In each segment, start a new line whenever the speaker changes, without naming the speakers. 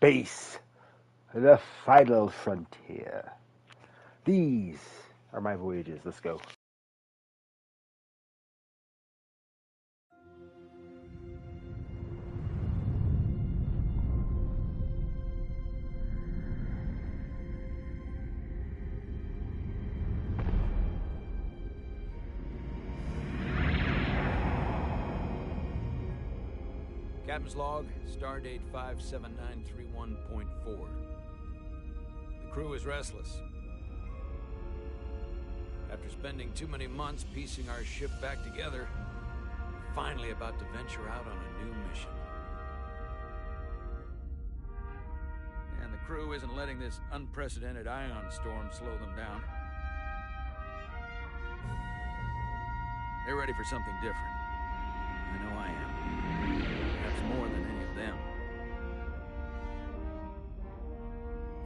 space, the final frontier. These are my voyages. Let's go.
Captain's log, stardate 57931.4. The crew is restless. After spending too many months piecing our ship back together, we're finally about to venture out on a new mission. And the crew isn't letting this unprecedented ion storm slow them down. They're ready for something different. I know I am. Perhaps more than any of them.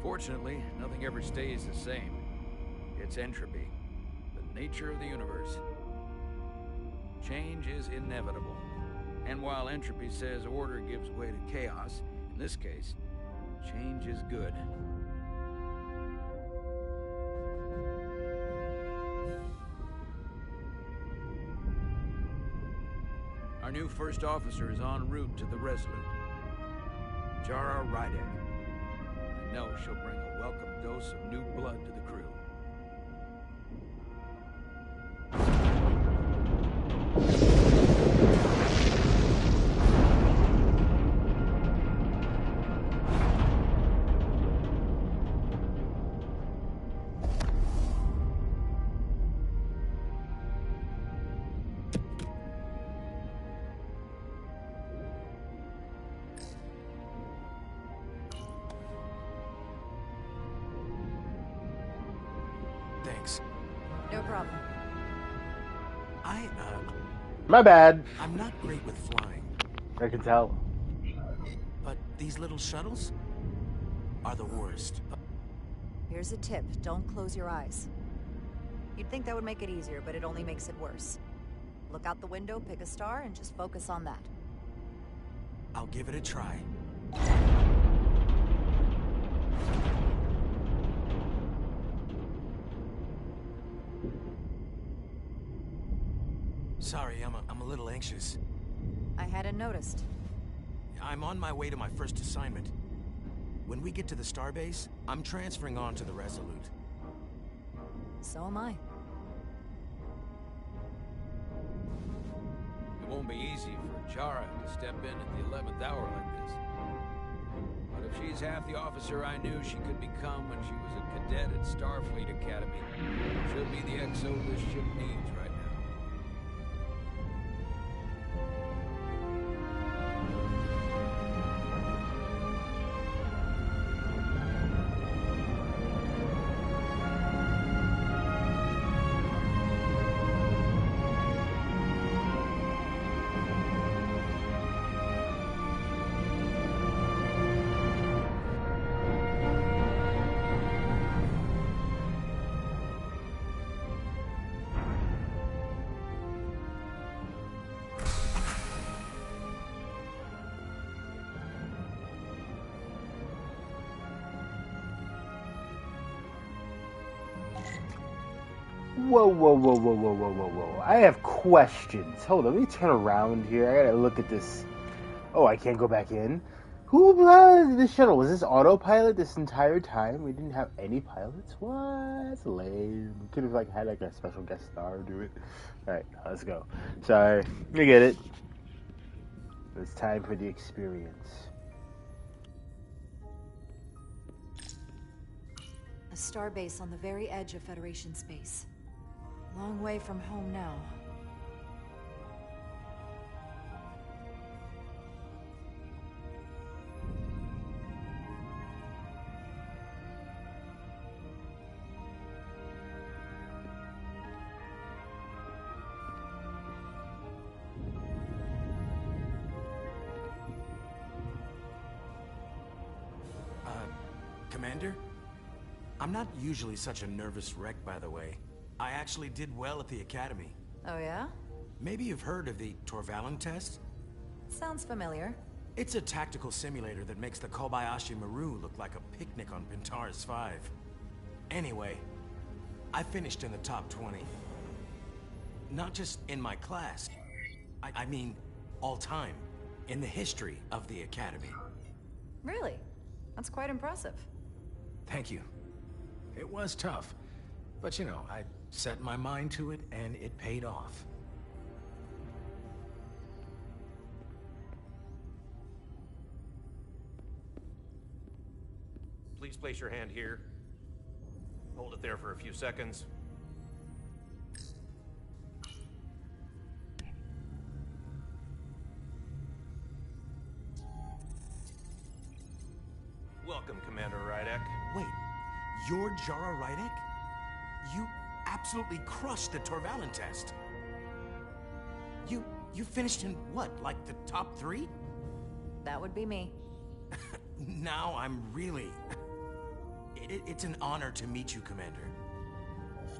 Fortunately, nothing ever stays the same. It's entropy, the nature of the universe. Change is inevitable. And while entropy says order gives way to chaos, in this case, change is good. Our new first officer is en route to the Resolute. Jara Rydek. I know she'll bring a welcome dose of new blood to the crew.
Thanks.
No problem.
My bad.
I'm not great with flying.
I can tell.
But these little shuttles are the worst.
Here's a tip. Don't close your eyes. You'd think that would make it easier, but it only makes it worse. Look out the window, pick a star, and just focus on that.
I'll give it a try. Sorry, I'm a little anxious.
I hadn't noticed.
I'm on my way to my first assignment. When we get to the starbase, I'm transferring on to the Resolute.
So am I.
It won't be easy for Jara to step in at the 11th hour like this. But if she's half the officer I knew she could become when she was a cadet at Starfleet Academy, she'll be the XO this ship needs right now.
Whoa, whoa, whoa, whoa, whoa, whoa, whoa, whoa. I have questions. Hold on, let me turn around here. I gotta look at this. Oh, I can't go back in? Who piloted the shuttle? Was this autopilot this entire time? We didn't have any pilots? What? That's lame. We could have had a special guest star do it. Alright, let's go. Sorry. I get it. It's time for the experience.
A starbase on the very edge of Federation space. Long way from home now.
Commander? I'm not usually such a nervous wreck, by the way. I actually did well at the Academy.
Oh yeah?
Maybe you've heard of the Torvalin test?
Sounds familiar.
It's a tactical simulator that makes the Kobayashi Maru look like a picnic on Pintaris 5. Anyway, I finished in the top 20. Not just in my class. I mean, all time. In the history of the Academy.
Really? That's quite impressive.
Thank you. It was tough. But you know, I set my mind to it and it paid off.
Please place your hand here. Hold it there for a few seconds. Welcome, Commander Rydek.
Wait, you're Jara Rydek? You absolutely crushed the Torvalin test. You finished in what, like the top 3?
That would be me.
Now I'm really... It's an honor to meet you, Commander.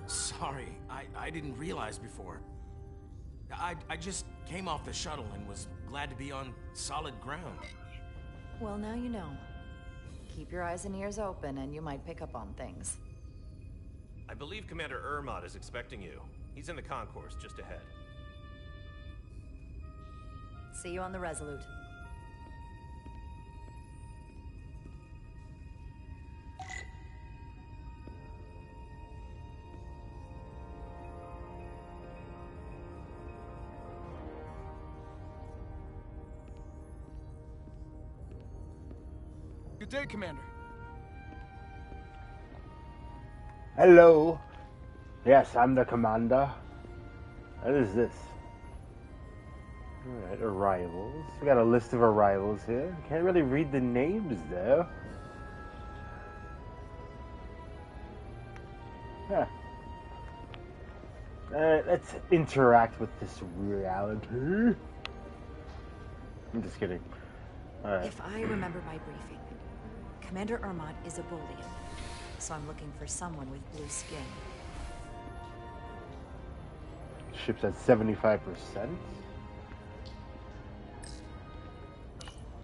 Sorry, I didn't realize before. I just came off the shuttle and was glad to be on solid ground.
Well, now you know. Keep your eyes and ears open and you might pick up on things.
I believe Commander Ermot is expecting you. He's in the concourse just ahead.
See you on the Resolute.
Good day, Commander.
Hello. Yes, I'm the commander. What is this? Alright, arrivals. We got a list of arrivals here. Can't really read the names though. Huh. Let's interact with this reality. I'm just kidding. Alright.
If I remember my briefing, Commander Ermot is a Bolian, so I'm looking for someone with blue skin.
Ship's at 75%.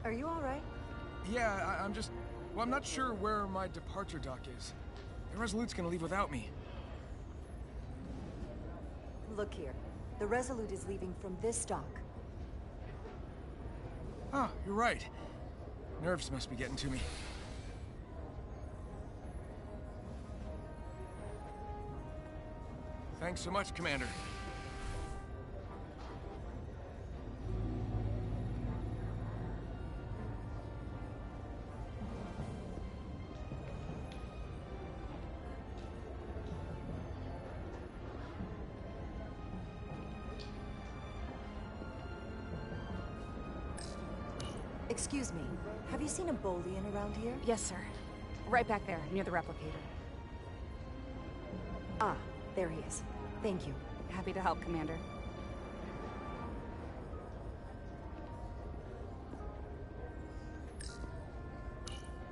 Are you alright?
Yeah, I'm just... Well, I'm not sure where my departure dock is. The Resolute's gonna leave without me.
Look here. The Resolute is leaving from this dock.
Oh, you're right. Nerves must be getting to me. Thanks so much, Commander.
Excuse me, have you seen a Bolian around here?
Yes, sir. Right back there, near the replicator.
Ah, there he is. Thank you.
Happy to help, Commander.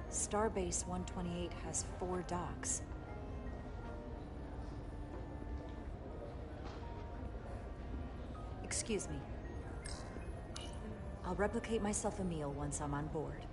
Starbase 128 has 4 docks. Excuse me. I'll replicate myself a meal once I'm on board.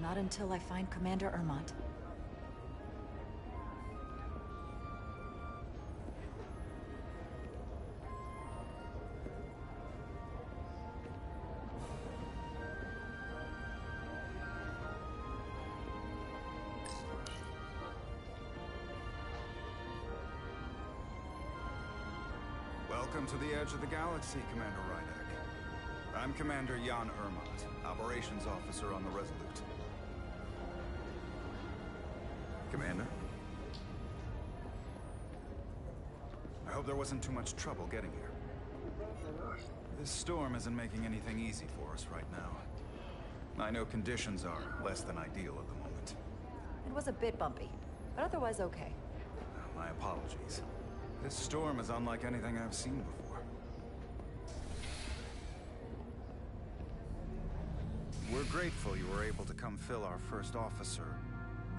Not until I find Commander Ermot.
Welcome to the edge of the galaxy, Commander Rydek. I'm Commander Jan Ermot, Operations Officer on the Resolute. Commander? I hope there wasn't too much trouble getting here. This storm isn't making anything easy for us right now. I know conditions are less than ideal at the moment.
It was a bit bumpy, but otherwise okay.
My apologies. This storm is unlike anything I've seen before. grateful you were able to come fill our first officer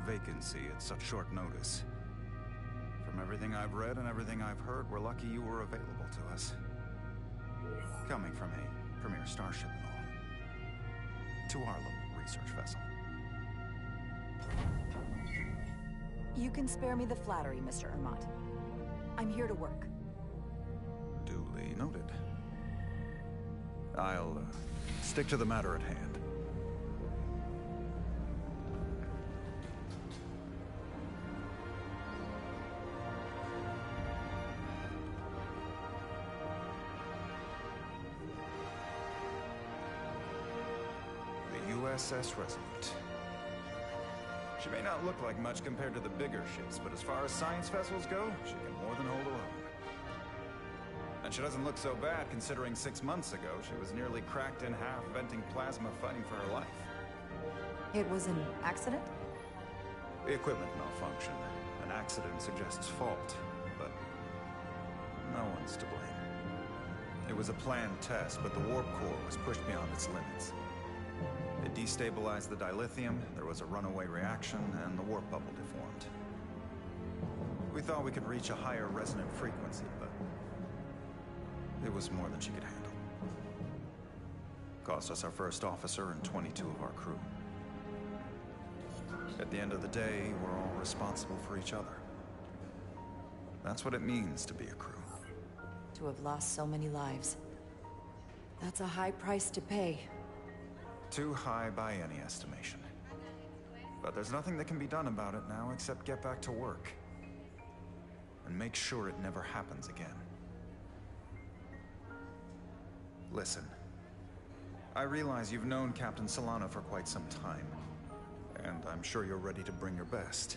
vacancy at such short notice. From everything I've read and everything I've heard, we're lucky you were available to us. Coming from a premier starship and all. To our little research vessel.
You can spare me the flattery, Mr. Ermot. I'm here to work.
Duly noted. I'll stick to the matter at hand. The USS Resurgence. She may not look like much compared to the bigger ships, but as far as science vessels go, she can more than hold her own. And she doesn't look so bad considering 6 months ago she was nearly cracked in half, venting plasma, fighting for her life.
It was an accident?
The equipment malfunctioned. An accident suggests fault, but no one's to blame. It was a planned test, but the warp core was pushed beyond its limits. It destabilized the dilithium, there was a runaway reaction, and the warp bubble deformed. We thought we could reach a higher resonant frequency, but it was more than she could handle. Cost us our first officer and 22 of our crew. At the end of the day, we're all responsible for each other. That's what it means to be a crew.
To have lost so many lives. That's a high price to pay.
Too high by any estimation. But there's nothing that can be done about it now except get back to work. And make sure it never happens again. Listen. I realize you've known Captain Solano for quite some time. And I'm sure you're ready to bring your best.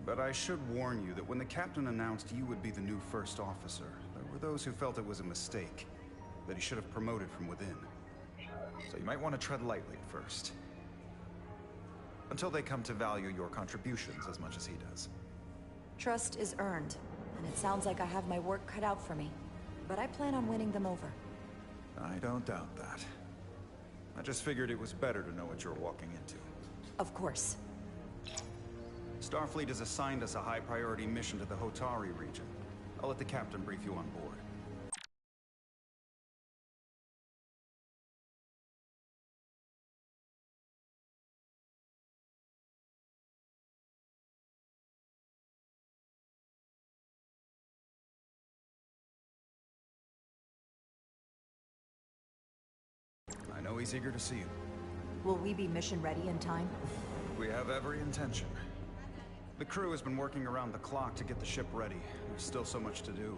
But I should warn you that when the captain announced you would be the new first officer, there were those who felt it was a mistake, that he should have promoted from within. So you might want to tread lightly at first. Until they come to value your contributions as much as he does.
Trust is earned, and it sounds like I have my work cut out for me. But I plan on winning them over.
I don't doubt that. I just figured it was better to know what you're walking into.
Of course.
Starfleet has assigned us a high-priority mission to the Hotari region. I'll let the captain brief you on board. I know he's eager to see you.
Will we be mission ready in time?
We have every intention. The crew has been working around the clock to get the ship ready. There's still so much to do.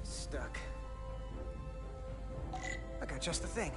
Stuck. I got just the thing.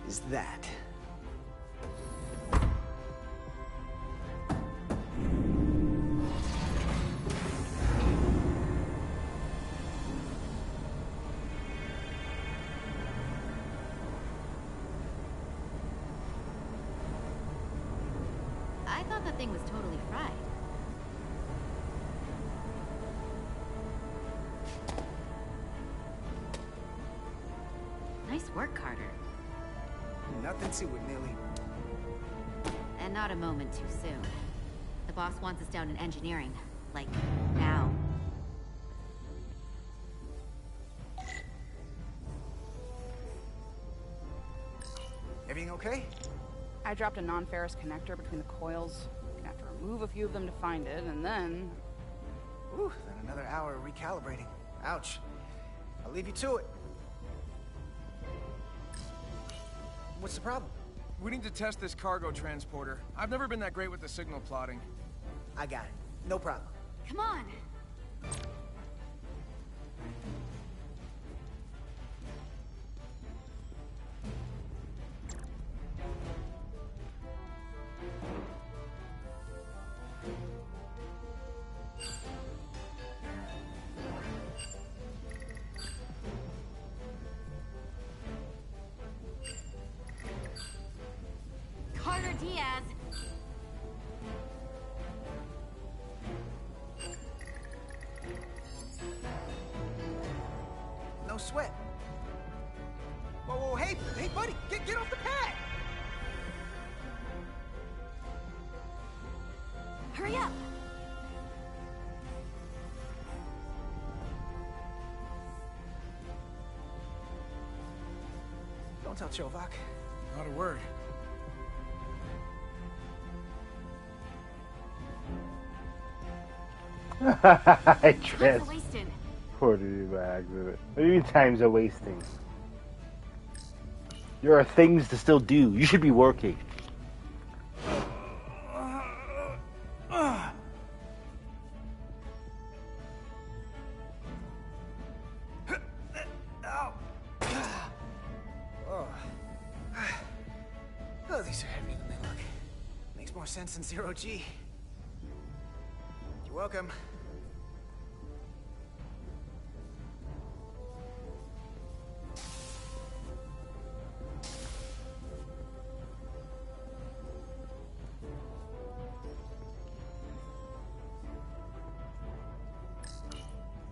Is that.
I thought that thing was totally fried. Nice work, Carter.
Nothing to it, Millie.
And not a moment too soon. The boss wants us down in engineering. Like, now.
Everything okay?
I dropped a non-ferrous connector between the coils. Gonna have to remove a few of them to find it, and then...
Whew, then another hour of recalibrating. Ouch. I'll leave you to it. What's the problem?
We need to test this cargo transporter. I've never been that great with the signal plotting.
I got it. No problem.
Come on! Carter Diaz!
No sweat. Whoa, whoa, hey, buddy, get off the pad!
Hurry up!
Don't tell Chovak.
Not a word.
I
Time's
trust.
wasting.
Ported you by accident. What do you mean times are wasting? There are things to still do. You should be working.
Oh, these are heavier than they look. Makes more sense than zero G. You're welcome.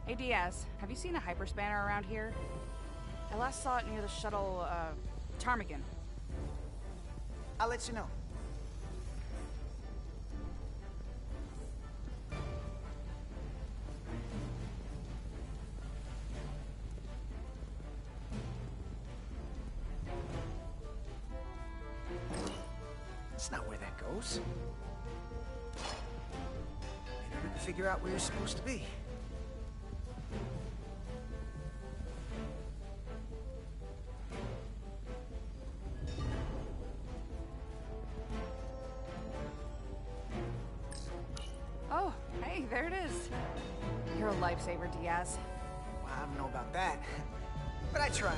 Hey, Diaz, have you seen a hyperspanner around here? I last saw it near the shuttle, Ptarmigan.
I'll let you know. That's not where that goes. Maybe we can figure out where you're supposed to be.
Oh, hey, there it is. You're a lifesaver, Diaz.
Well, I don't know about that, but I try.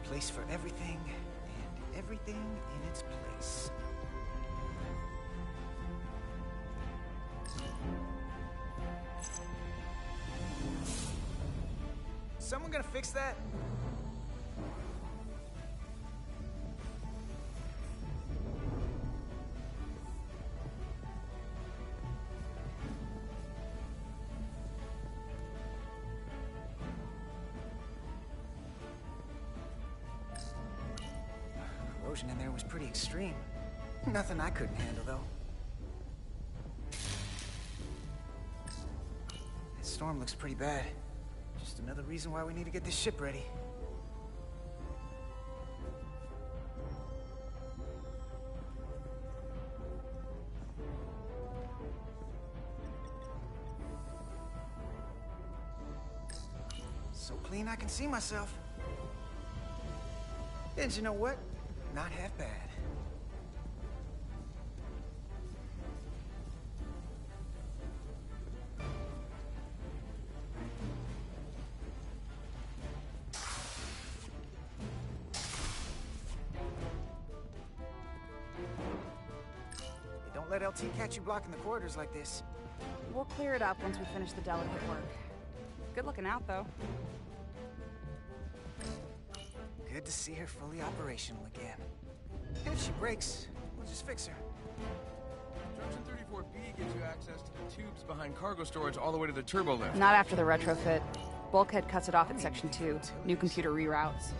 A place for everything, and everything in its place. Someone gonna fix that? Corrosion in there was pretty extreme. Nothing I couldn't handle, though. This storm looks pretty bad. Just another reason why we need to get this ship ready. So clean I can see myself. And you know what? Not half bad. Don't let LT catch you blocking the corridors like this.
We'll clear it up once we finish the delicate work. Good looking out, though.
Good to see her fully operational again. And if she breaks, we'll just fix her.
Junction 34B gives you access to the tubes behind cargo storage all the way to the turbo lift.
Not after the retrofit. Bulkhead cuts it off at Section 2. New computer reroutes.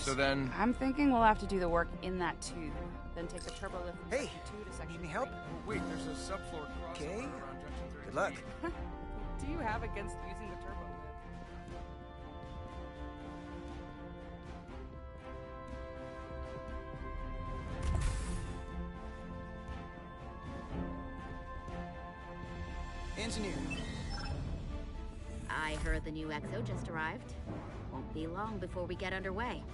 So then...
I'm thinking we'll have to do the work in that tube. Then take the turbo lift from
Hey,
Section 2 to Section
need any
3.
help?
Oh, wait, there's a subfloor crossover
Okay.
around Junction 33.
Good luck.
What do you have against using the turbo lift?
Engineer.
I heard the new XO just arrived. Won't be long before we get underway.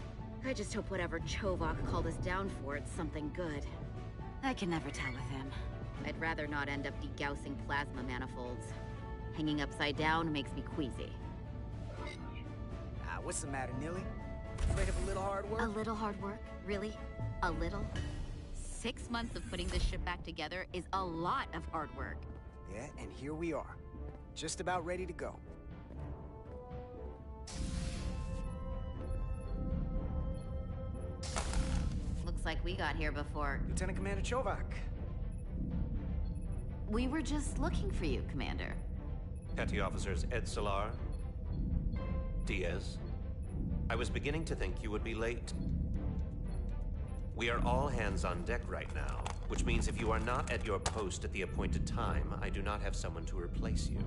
I just hope whatever Chovak called us down for, it's something good. I can never tell with him. I'd rather not end up degaussing plasma manifolds. Hanging upside down makes me queasy.
What's the matter, Nilly? Afraid of a little hard work?
A little hard work? Really? A little? 6 months of putting this ship back together is a lot of hard work.
Yeah, and here we are. Just about ready to go.
Looks like we got here before.
Lieutenant Commander Chovak.
We were just looking for you, Commander.
Petty Officers Edsalar, Diaz. I was beginning to think you would be late. We are all hands on deck right now, which means if you are not at your post at the appointed time, I do not have someone to replace you.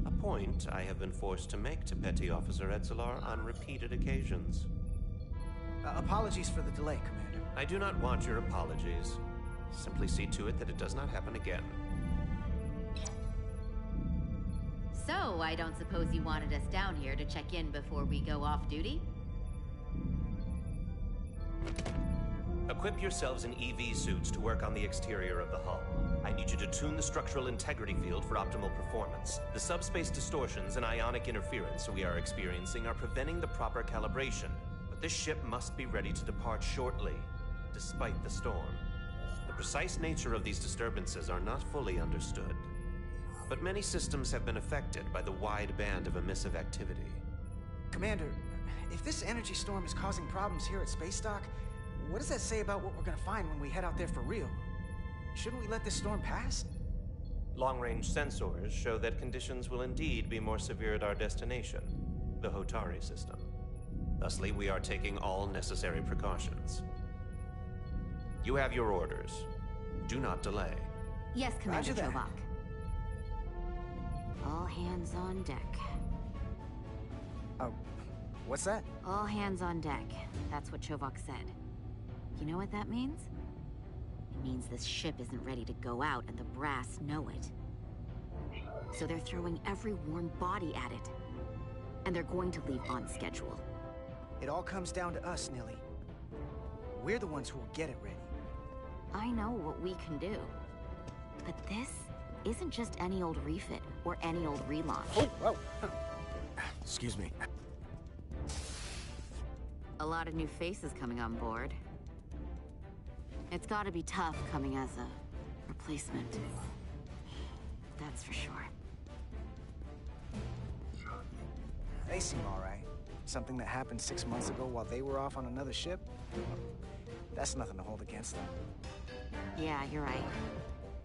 A point I have been forced to make to Petty Officer Edsalar on repeated occasions.
Apologies for the delay, Commander.
I do not want your apologies. Simply see to it that it does not happen again.
So, I don't suppose you wanted us down here to check in before we go off duty?
Equip yourselves in EV suits to work on the exterior of the hull. I need you to tune the structural integrity field for optimal performance. The subspace distortions and ionic interference we are experiencing are preventing the proper calibration. But this ship must be ready to depart shortly, despite the storm. The precise nature of these disturbances are not fully understood. But many systems have been affected by the wide band of emissive activity.
Commander, if this energy storm is causing problems here at Space Dock, what does that say about what we're gonna find when we head out there for real? Shouldn't we let this storm pass?
Long-range sensors show that conditions will indeed be more severe at our destination, the Hotari system. Thusly, we are taking all necessary precautions. You have your orders. Do not delay.
Yes, Commander
Roger that.
Chovak. All hands on deck.
Oh, what's that?
All hands on deck. That's what Chovak said. You know what that means? It means this ship isn't ready to go out and the brass know it. So they're throwing every warm body at it. And they're going to leave on schedule.
It all comes down to us, Nilly. We're the ones who will get it ready.
I know what we can do. But this isn't just any old refit or any old relaunch.
Oh, whoa. Excuse me.
A lot of new faces coming on board. It's gotta be tough coming as a replacement. That's for sure.
They seem all right. Something that happened 6 months ago while they were off on another ship? That's nothing to hold against them.
Yeah, you're right.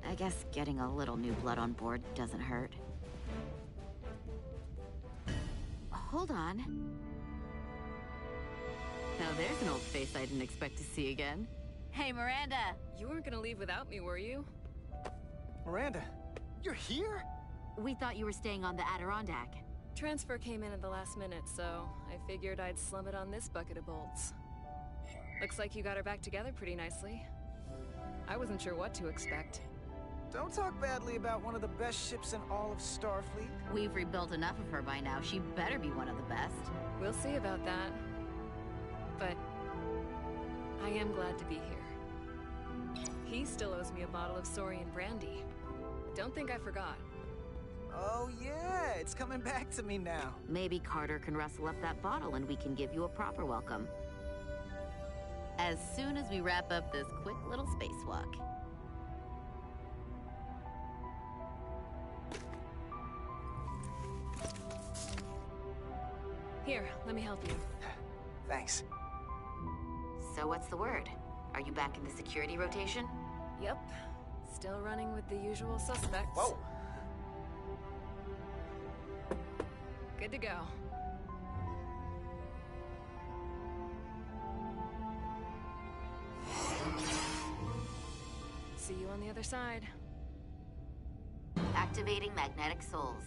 I guess getting a little new blood on board doesn't hurt. Hold on. Now there's an old face I didn't expect to see again. Hey, Miranda!
You weren't gonna leave without me, were you?
Miranda, you're here?
We thought you were staying on the Adirondack.
Transfer came in at the last minute, so I figured I'd slum it on this bucket of bolts. Looks like you got her back together pretty nicely. I wasn't sure what to expect.
Don't talk badly about one of the best ships in all of Starfleet.
We've rebuilt enough of her by now. She better be one of the best.
We'll see about that. But I am glad to be here. He still owes me a bottle of Saurian brandy. Don't think I forgot.
Oh yeah, it's coming back to me now.
Maybe Carter can rustle up that bottle and we can give you a proper welcome. As soon as we wrap up this quick little spacewalk.
Here, let me help you.
Thanks.
So what's the word? Are you back in the security rotation?
Yep. Still running with the usual suspects.
Whoa!
Good to go. See you on the other side.
Activating magnetic souls.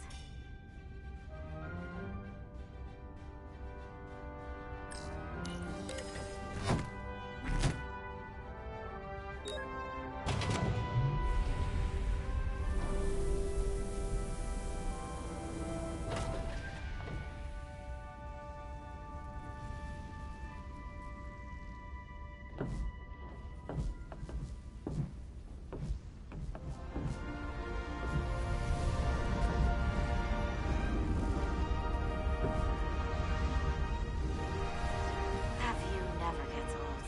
That view never gets old.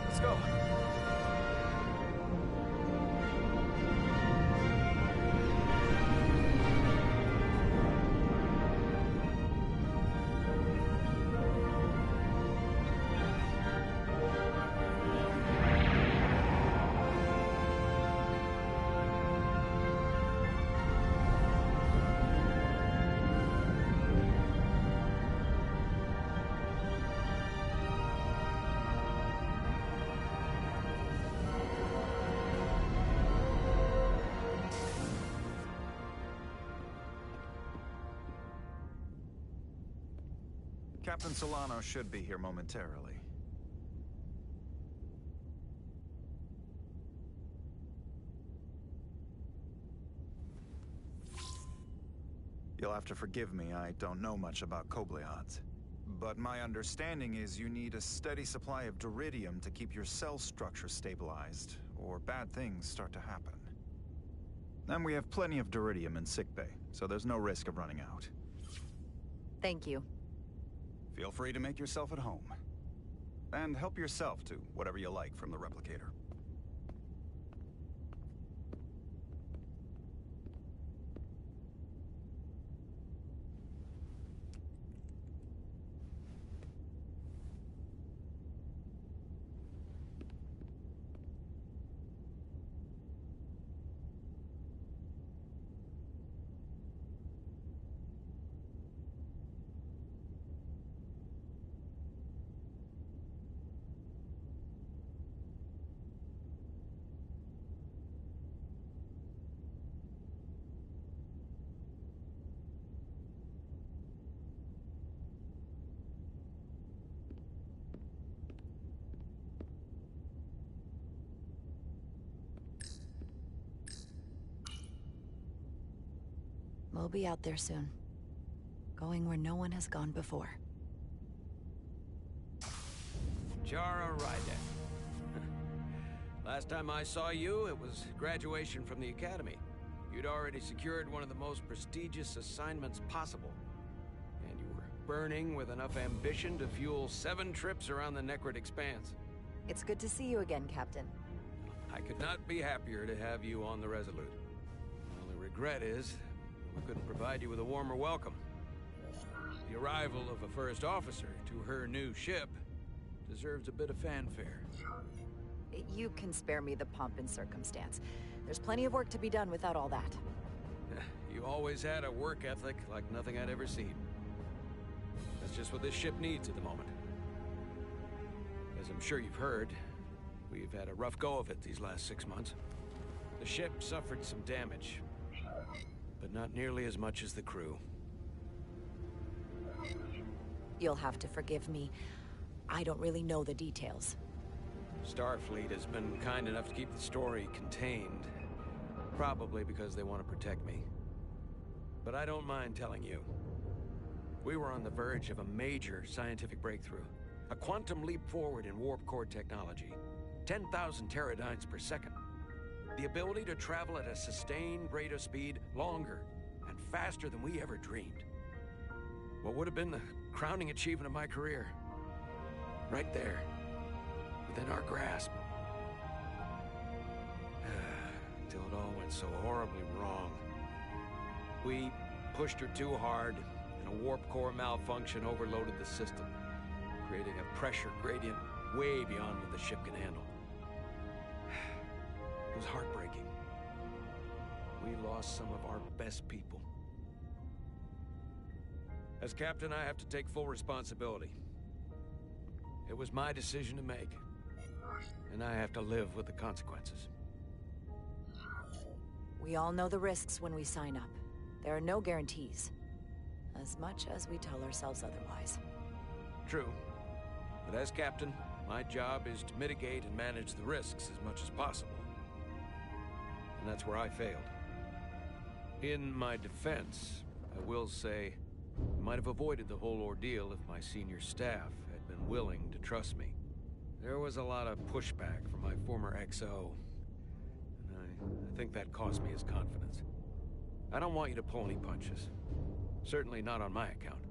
Let's go.
Captain Solano should be here momentarily. You'll have to forgive me, I don't know much about Kobleods. But my understanding is you need a steady supply of duridium to keep your cell structure stabilized, or bad things start to happen. And we have plenty of duridium in sickbay, so there's no risk of running out.
Thank you.
Feel free to make yourself at home. And help yourself to whatever you like from the replicator.
We'll be out there soon. Going where no one has gone before.
Jara Ryder. Last time I saw you, it was graduation from the Academy. You'd already secured one of the most prestigious assignments possible. And you were burning with enough ambition to fuel 7 trips around the Necrid Expanse.
It's good to see you again, Captain.
I could not be happier to have you on the Resolute. The only regret is we couldn't provide you with a warmer welcome. The arrival of a first officer to her new ship deserves a bit of fanfare.
You can spare me the pomp and circumstance. There's plenty of work to be done without all that.
You always had a work ethic like nothing I'd ever seen. That's just what this ship needs at the moment. As I'm sure you've heard, we've had a rough go of it these last 6 months. The ship suffered some damage, but not nearly as much as the crew.
You'll have to forgive me. I don't really know the details.
Starfleet has been kind enough to keep the story contained, probably because they want to protect me. But I don't mind telling you. We were on the verge of a major scientific breakthrough. A quantum leap forward in warp core technology. 10,000 teradynes per second. The ability to travel at a sustained rate of speed longer and faster than we ever dreamed. What would have been the crowning achievement of my career. Right there. Within our grasp. Until it all went so horribly wrong. We pushed her too hard, and and a warp core malfunction overloaded the system, creating a pressure gradient way beyond what the ship can handle. It was heartbreaking. We lost some of our best people. As captain, I have to take full responsibility. It was my decision to make, and I have to live with the consequences.
We all know the risks when we sign up. There are no guarantees, as much as we tell ourselves otherwise.
True. But as captain, my job is to mitigate and manage the risks as much as possible. And that's where I failed. In my defense, I will say, I might have avoided the whole ordeal if my senior staff had been willing to trust me. There was a lot of pushback from my former XO, and I think that cost me his confidence. I don't want you to pull any punches. Certainly not on my account.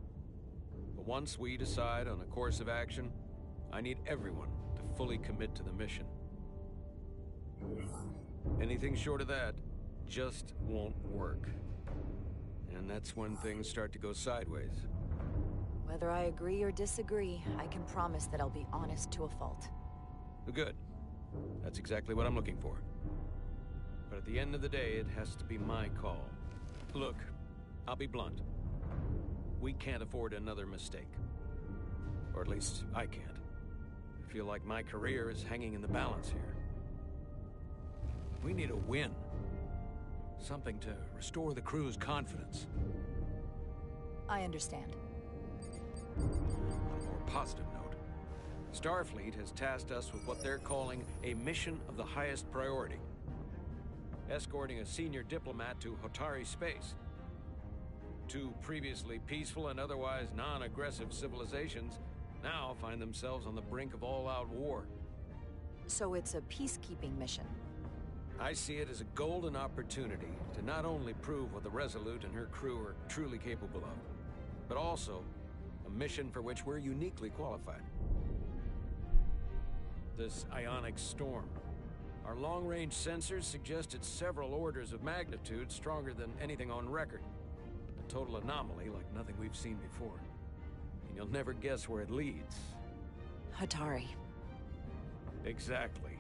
But once we decide on a course of action, I need everyone to fully commit to the mission. Anything short of that just won't work. And that's when things start to go sideways.
Whether I agree or disagree, I can promise that I'll be honest to a fault.
Good. That's exactly what I'm looking for. But at the end of the day, it has to be my call. Look, I'll be blunt. We can't afford another mistake. Or at least, I can't. I feel like my career is hanging in the balance here. We need a win. Something to restore the crew's confidence.
I understand.
On a more positive note, Starfleet has tasked us with what they're calling a mission of the highest priority. Escorting a senior diplomat to Hotari space. Two previously peaceful and otherwise non-aggressive civilizations now find themselves on the brink of all-out war.
So it's a peacekeeping mission.
I see it as a golden opportunity to not only prove what the Resolute and her crew are truly capable of, but also a mission for which we're uniquely qualified. This ionic storm. Our long-range sensors suggest it's several orders of magnitude stronger than anything on record. A total anomaly like nothing we've seen before. And you'll never guess where it leads.
Hotari.
Exactly.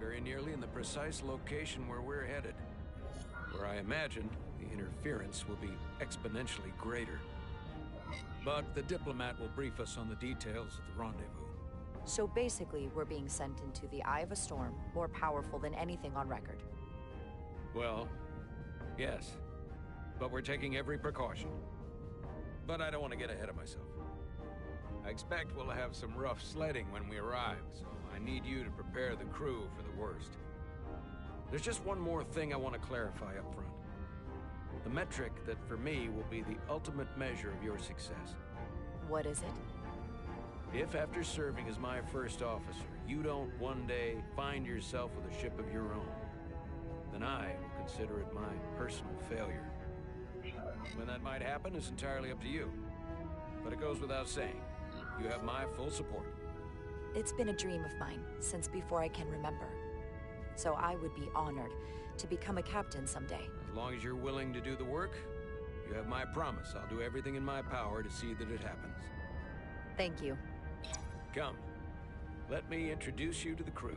Very nearly in the precise location where we're headed. Where I imagine the interference will be exponentially greater. But the diplomat will brief us on the details of the rendezvous.
So basically, we're being sent into the eye of a storm, more powerful than anything on record.
Well, yes. But we're taking every precaution. But I don't want to get ahead of myself. I expect we'll have some rough sledding when we arrive, so I need you to prepare the crew for the worst. There's just one more thing I want to clarify up front. The metric that for me will be the ultimate measure of your success.
What is it?
If after serving as my first officer, you don't one day find yourself with a ship of your own, then I will consider it my personal failure. When that might happen is entirely up to you. But it goes without saying, you have my full support.
It's been a dream of mine since before I can remember. So I would be honored to become a captain someday.
As long as you're willing to do the work, you have my promise. I'll do everything in my power to see that it happens.
Thank you.
Come, let me introduce you to the crew.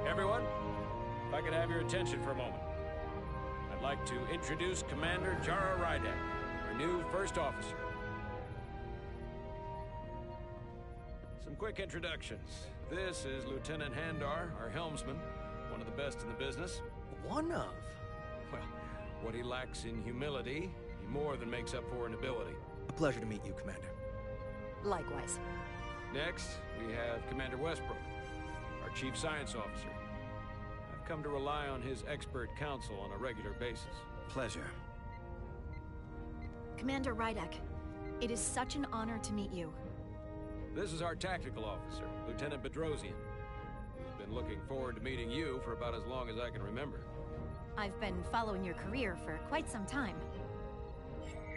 Everyone, if I could have your attention for a moment. I'd like to introduce Commander Jara Rydek, our new first officer. Some quick introductions. This is Lieutenant Handar, our helmsman, one of the best in the business.
One of?
Well, what he lacks in humility, he more than makes up for in ability.
A pleasure to meet you, Commander.
Likewise.
Next, we have Commander Westbrook, our Chief Science Officer. I've come to rely on his expert counsel on a regular basis.
Pleasure.
Commander Rydek,
It is such an honor to meet you.
This is our tactical officer, Lieutenant Bedrosian. We've been looking forward to meeting you for about as long as I can remember.
I've been following your career for quite some time.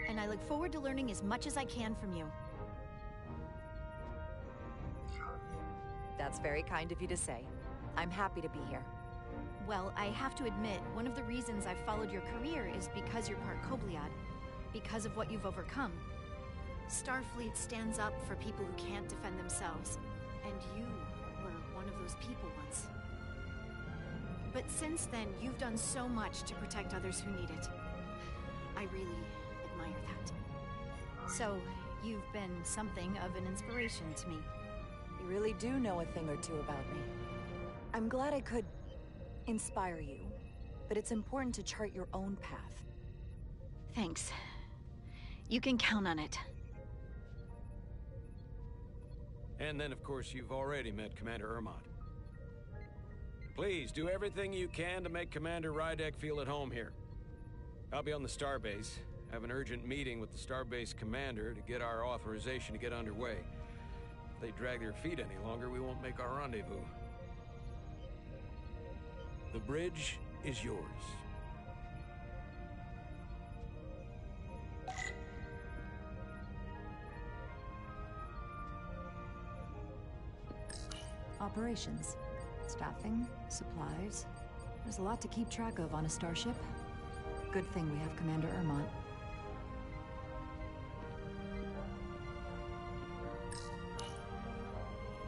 And I look forward to learning as much as I can from you.
That's very kind of you to say. I'm happy to be here.
Well, I have to admit, one of the reasons I've followed your career is because you're part Kobliad. Because of what you've overcome. Starfleet stands up for people who can't defend themselves. And you were one of those people once. But since then, you've done so much to protect others who need it. I really admire that. So, you've been something of an inspiration to me.
You really do know a thing or two about me. I'm glad I could inspire you, but it's important to chart your own path.
Thanks. You can count on it.
And then, of course, you've already met Commander Ermont. Please, do everything you can to make Commander Rydek feel at home here. I'll be on the starbase. I have an urgent meeting with the starbase commander to get our authorization to get underway. If they drag their feet any longer, we won't make our rendezvous. The bridge is yours.
Operations. Staffing, supplies. There's a lot to keep track of on a starship. Good thing we have Commander Ermont.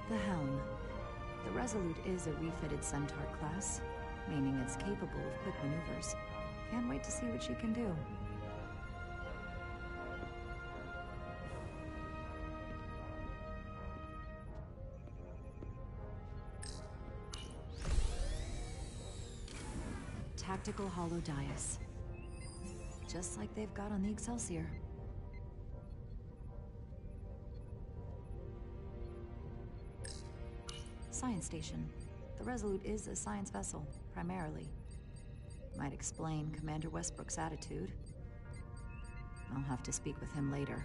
The helm. The Resolute is a refitted Centaur class, meaning it's capable of quick maneuvers. Can't wait to see what she can do. Tactical hollow dais. Just like they've got on the Excelsior. Science station. The Resolute is a science vessel, primarily. Might explain Commander Westbrook's attitude. I'll have to speak with him later.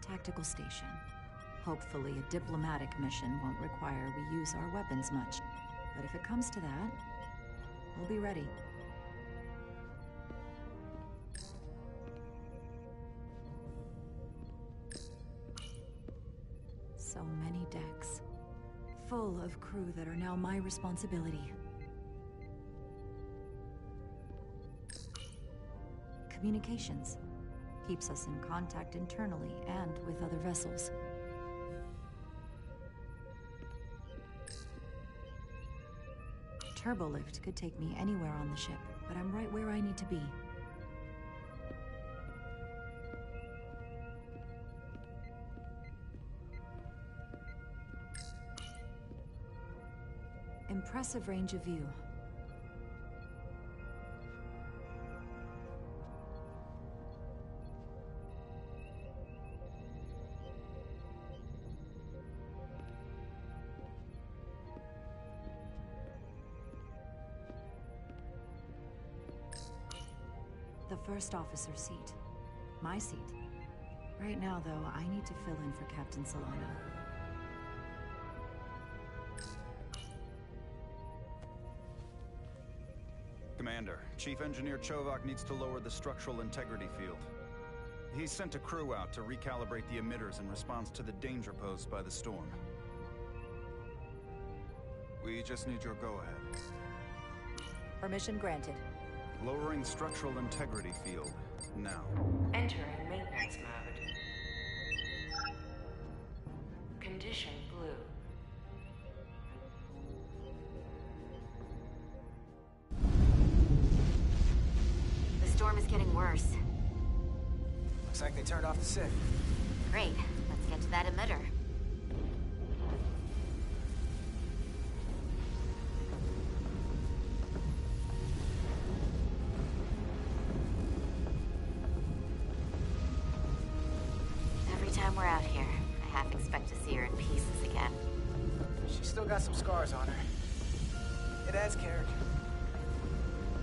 Tactical station. Hopefully a diplomatic mission won't require we use our weapons much. But if it comes to that, we'll be ready. So many decks. Full of crew that are now my responsibility. Communications. Keeps us in contact internally and with other vessels. Turbolift could take me anywhere on the ship, but I'm right where I need to be. Impressive range of view. The first officer's seat. My seat. Right now, though, I need to fill in for Captain Solano.
Commander, Chief Engineer Chovak needs to lower the structural integrity field. He's sent a crew out to recalibrate the emitters in response to the danger posed by the storm. We just need your go-ahead.
Permission granted.
Lowering the structural integrity field, now.
Entering maintenance mode. Condition blue.
The storm is getting worse.
Looks like they turned off the sick.
Great. Let's get to that emitter. Every time we're out here, I half expect to see her in pieces again.
She's still got some scars on her. It adds character.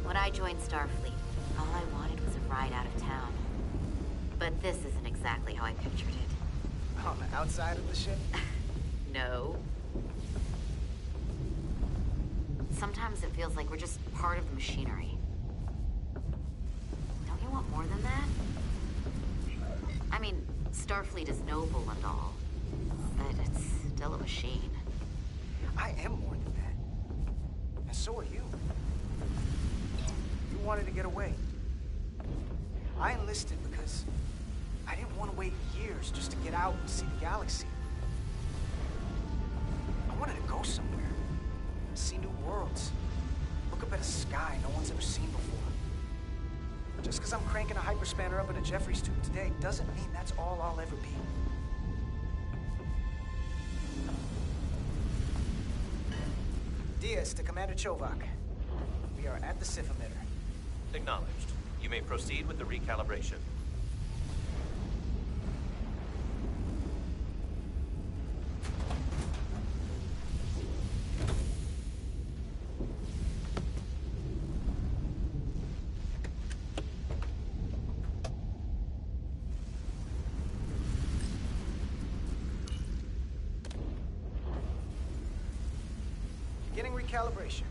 When I joined Starfleet, all I wanted was a ride out of town. But this isn't exactly how I pictured it.
On the outside of the ship?
No. Sometimes it feels like we're just part of the machinery. Don't you want more than that? I mean, Starfleet is noble and all, but it's still a machine.
I am more than that. And so are you. You wanted to get away. I enlisted because I didn't want to wait years just to get out and see the galaxy. I wanted to go somewhere. See new worlds. Look up at a sky no one's ever seen before. Just because I'm cranking a hyperspanner up in a Jeffries tube today doesn't mean that's all I'll ever be. Diaz to Commander Chovak. We are at the Sif emitter.
Acknowledged. You may proceed with the recalibration.
Beginning recalibration.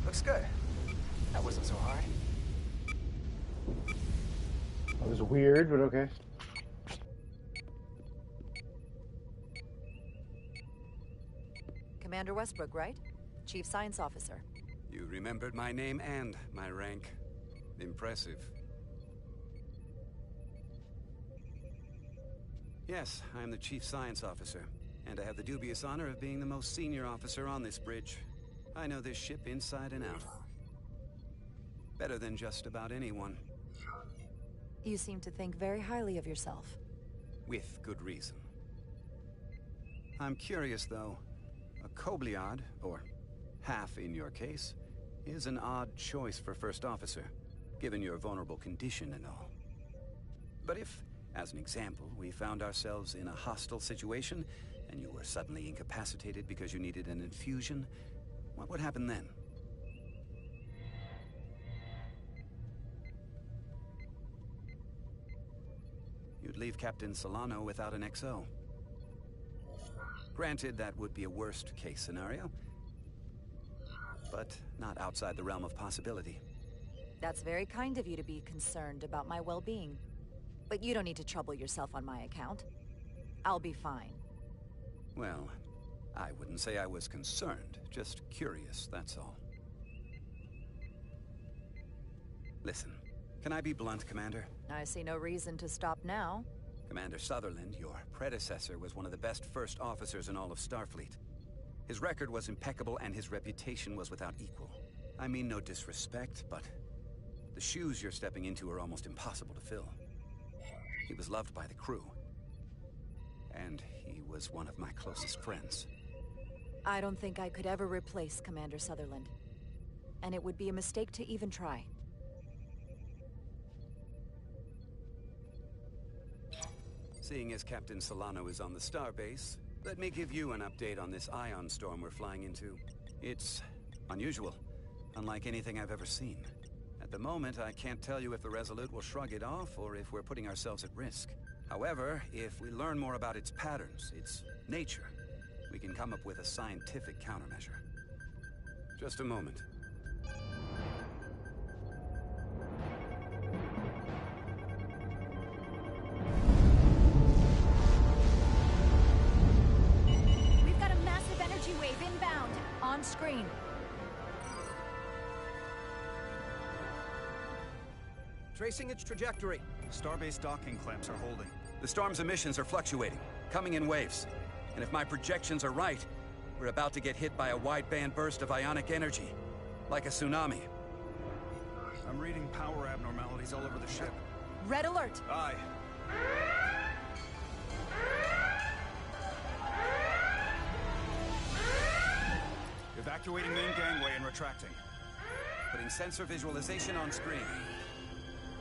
Looks good. That wasn't so hard.
That was weird, but okay.
Commander Westbrook, right? Chief Science Officer.
You remembered my name and my rank. Impressive. Yes, I am the Chief Science Officer, and I have the dubious honor of being the most senior officer on this bridge. I know this ship inside and out. Better than just about anyone.
You seem to think very highly of yourself.
With good reason. I'm curious, though. A Kobliad, or half in your case, is an odd choice for first officer, given your vulnerable condition and all. But if, as an example, we found ourselves in a hostile situation, and you were suddenly incapacitated because you needed an infusion, what would happen then? You'd leave Captain Solano without an XO. Granted, that would be a worst-case scenario, but not outside the realm of possibility.
That's very kind of you to be concerned about my well-being. But you don't need to trouble yourself on my account. I'll be fine.
Well, I wouldn't say I was concerned, just curious, that's all. Listen, can I be blunt, Commander?
I see no reason to stop now.
Commander Sutherland, your predecessor, was one of the best first officers in all of Starfleet. His record was impeccable and his reputation was without equal. I mean no disrespect, but the shoes you're stepping into are almost impossible to fill. He was loved by the crew, and he was one of my closest friends.
I don't think I could ever replace Commander Sutherland. And it would be a mistake to even try.
Seeing as Captain Solano is on the starbase, let me give you an update on this ion storm we're flying into. It's unusual, unlike anything I've ever seen. At At the moment, I can't tell you if the Resolute will shrug it off or if we're putting ourselves at risk. However, if we learn more about its patterns, its nature, we can come up with a scientific countermeasure. Just a moment.
We've got a massive energy wave inbound. On screen.
Tracing its trajectory.
Starbase docking clamps are holding.
The storm's emissions are fluctuating, coming in waves. And if my projections are right, we're about to get hit by a wideband burst of ionic energy. Like a tsunami.
I'm reading power abnormalities all over the ship.
Red alert.
Aye. Evacuating main gangway and retracting.
Putting sensor visualization on screen.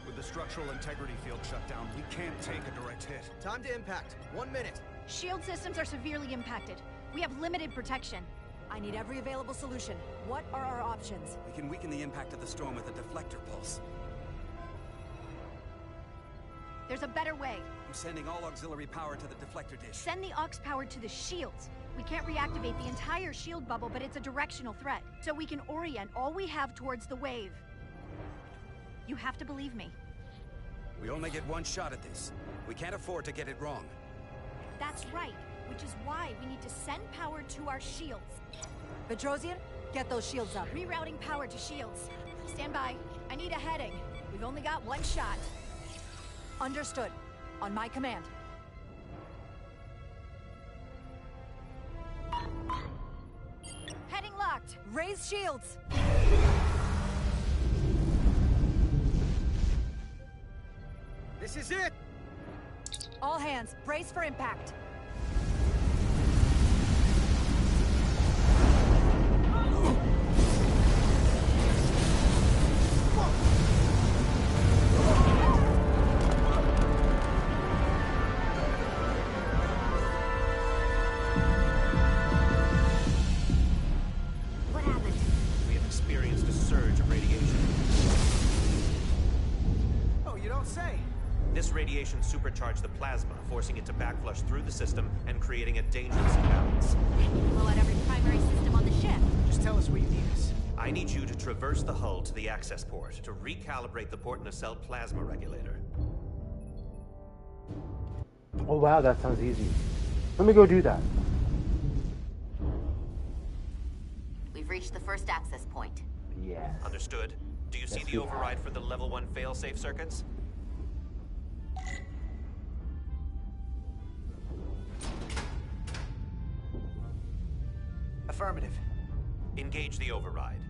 With the structural integrity field shut down, we can't take a direct hit.
Time to impact. 1 minute.
Shield systems are severely impacted. We have limited protection.
I need every available solution. What are our options?
We can weaken the impact of the storm with a deflector pulse.
There's a better way.
I'm sending all auxiliary power to the deflector dish.
Send the aux power to the shields. We can't reactivate the entire shield bubble, but it's a directional threat. So we can orient all we have towards the wave. You have to believe me.
We only get one shot at this. We can't afford to get it wrong.
That's right, which is why we need to send power to our shields.
Petrosian, get those shields up.
Rerouting power to shields. Stand by. I need a heading. We've only got one shot.
Understood. On my command.
Heading locked.
Raise shields.
This is it!
All hands, brace for impact.
What happened?
We have experienced a surge of radiation.
Oh, you don't say.
This radiation supercharged the plasma, forcing it to backflush through the system and creating a dangerous imbalance.
Blow out every primary system on the ship.
Just tell us where you need us.
I need you to traverse the hull to the access port to recalibrate the port nacelle plasma regulator.
Oh wow, that sounds easy. Let me go do that.
We've reached the first access point.
Yes.
Understood. Do you see
Yes,
the
we have.
override for the level 1 failsafe circuits?
Affirmative.
Engage the override.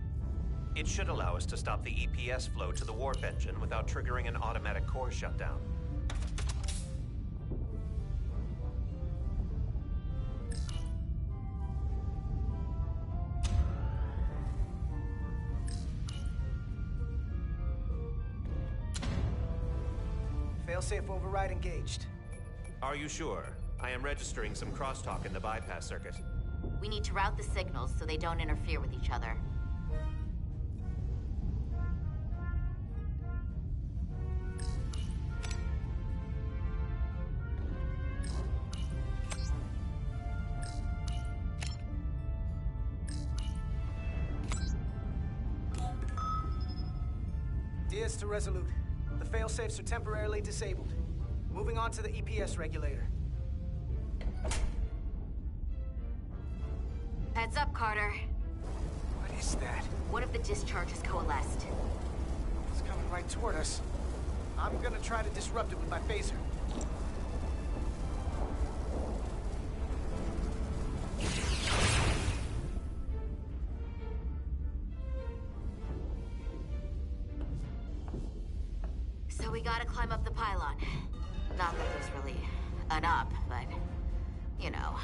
It should allow us to stop the EPS flow to the warp engine without triggering an automatic core shutdown.
Failsafe override engaged.
Are you sure? I am registering some crosstalk in the bypass circuit.
We need to route the signals so they don't interfere with each other.
Diaz to Resolute. The failsafes are temporarily disabled. Moving on to the EPS regulator.
Heads up, Carter.
What is that?
One of the discharges coalesced.
It's coming right toward us. I'm gonna try to disrupt it with my phaser.
So we gotta climb up the pylon. Not that there's really an up, but, you know.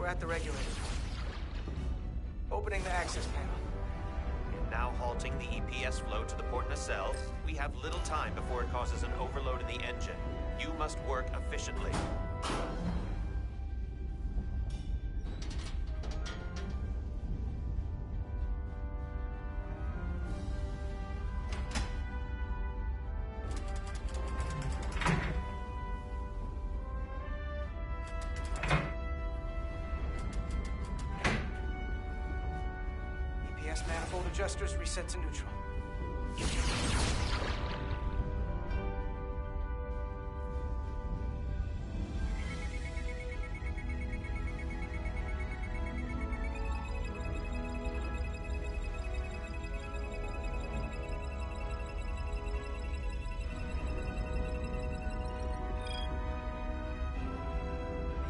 at the regulator. Opening the access panel.
And now halting the EPS flow to the port nacelle. We have little time before it causes an overload in the engine. You must work efficiently.
EPS manifold adjusters reset to neutral.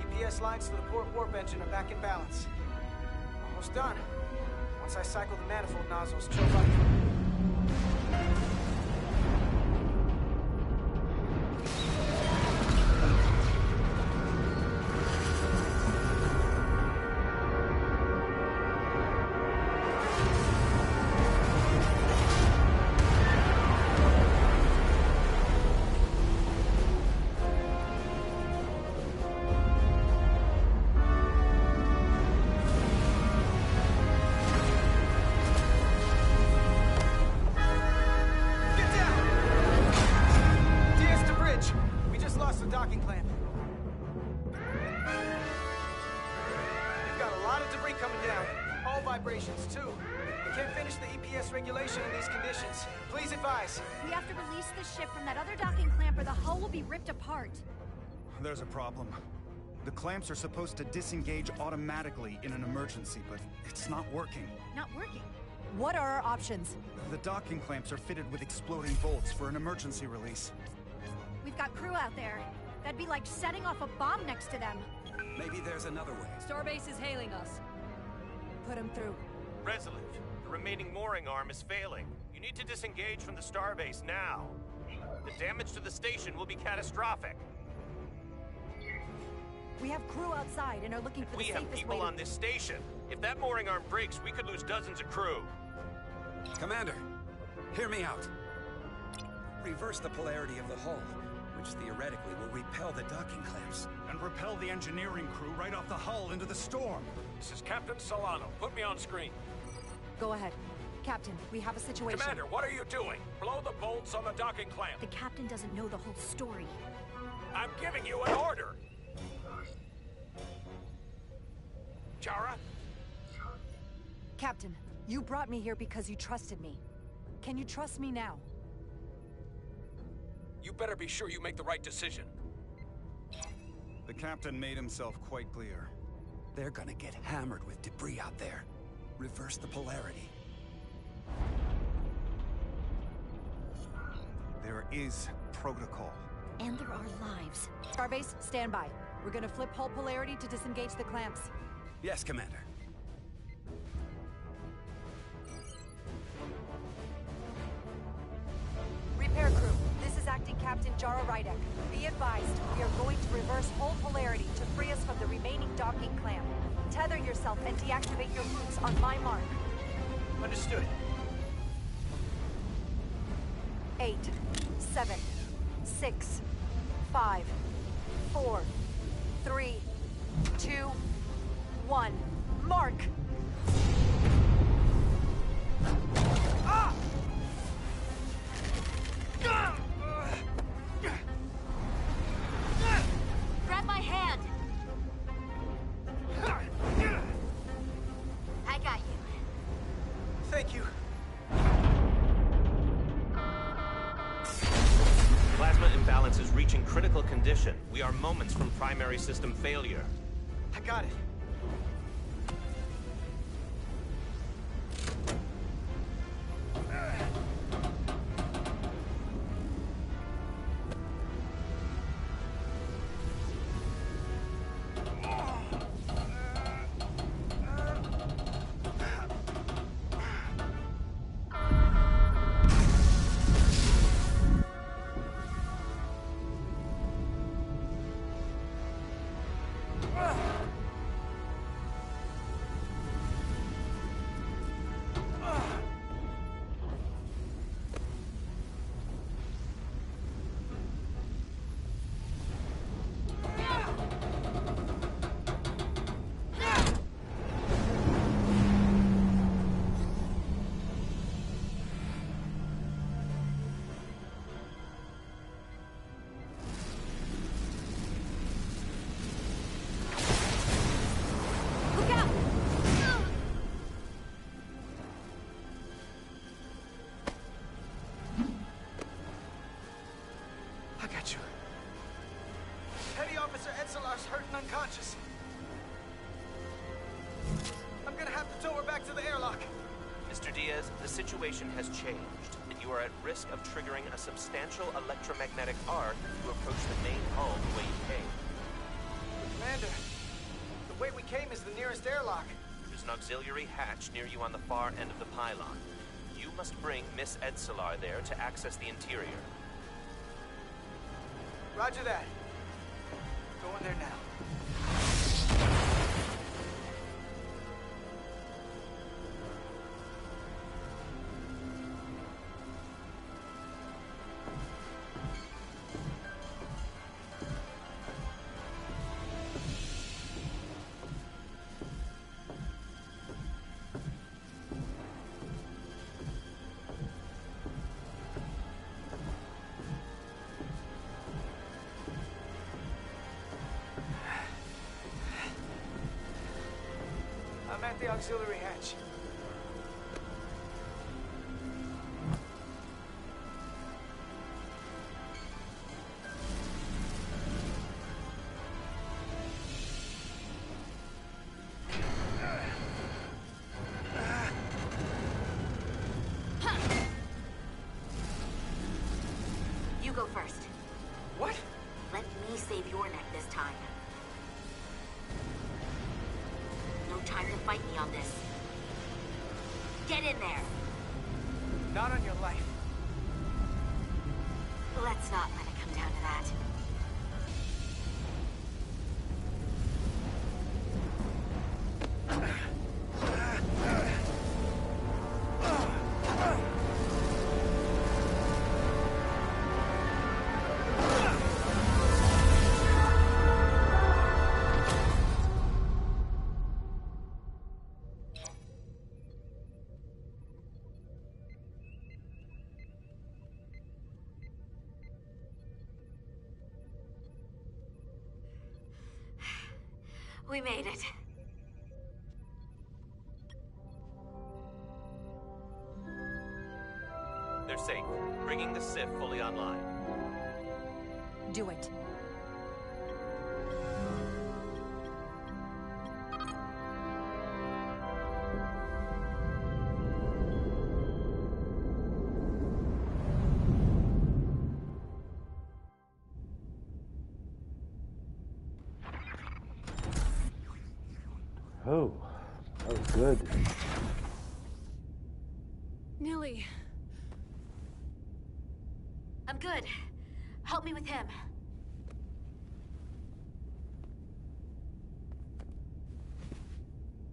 EPS lines to the port warp engine are back in balance. Almost done. Once I cycle the manifold nozzles, chill up. Docking clamp. We've got a lot of debris coming down. All vibrations, too. We can't finish the EPS regulation in these conditions. Please advise.
We have to release the ship from that other docking clamp or the hull will be ripped apart.
There's a problem. The clamps are supposed to disengage automatically in an emergency, but it's not working.
Not working?
What are our options?
The docking clamps are fitted with exploding bolts for an emergency release.
We've got crew out there. That'd be like setting off a bomb next to them.
Maybe there's another way.
Starbase is hailing us. Put him through.
Resolute, the remaining mooring arm is failing. You need to disengage from the starbase now. The damage to the station will be catastrophic.
We have crew outside and are looking for the
We
safest
have
way
people
to...
on this station. If that mooring arm breaks, we could lose dozens of crew.
Commander, hear me out. Reverse the polarity of the hull, which theoretically will repel the docking clamps.
And repel the engineering crew right off the hull into the storm.
This is Captain Solano. Put me on screen.
Go ahead. Captain, we have a situation.
Commander, what are you doing? Blow the bolts on the docking clamp.
The captain doesn't know the whole story.
I'm giving you an order. Jara?
Captain, you brought me here because you trusted me. Can you trust me now?
You better be sure you make the right decision.
The captain made himself quite clear.
They're gonna get hammered with debris out there. Reverse the polarity.
There is protocol.
And there are lives.
Starbase, stand by. We're gonna flip hull polarity to disengage the clamps.
Yes, Commander.
Repair crew, this is Acting Captain Jara Rydek. Be advised, we are going to reverse hull polarity to free us from the remaining docking clamp. Tether yourself and deactivate your boots on my mark.
Understood.
8, 7, 6, 5, 4, 3, 2, 1. Mark! Ah!
Grab my hand! I got you.
Thank you.
Plasma imbalance is reaching critical condition. We are moments from primary system failure.
I got it. I got you. Petty Officer Edselar's hurt and unconscious. I'm gonna have to tow her back to the airlock.
Mr. Diaz, the situation has changed, and you are at risk of triggering a substantial electromagnetic arc to approach the main hull the way you came.
Commander, the way we came is the nearest airlock.
There's an auxiliary hatch near you on the far end of the pylon. You must bring Miss Edselar there to access the interior.
Roger that. Going there now. I'm at the auxiliary hatch.
You go first.
What?
Let me save your neck this time. No time to fight me on this. Get in there!
Not on your life.
Let's not let it come down to that. We made it.
They're safe, bringing the SIF fully online.
Do it.
Oh, that was good.
Nilly.
I'm good. Help me with him.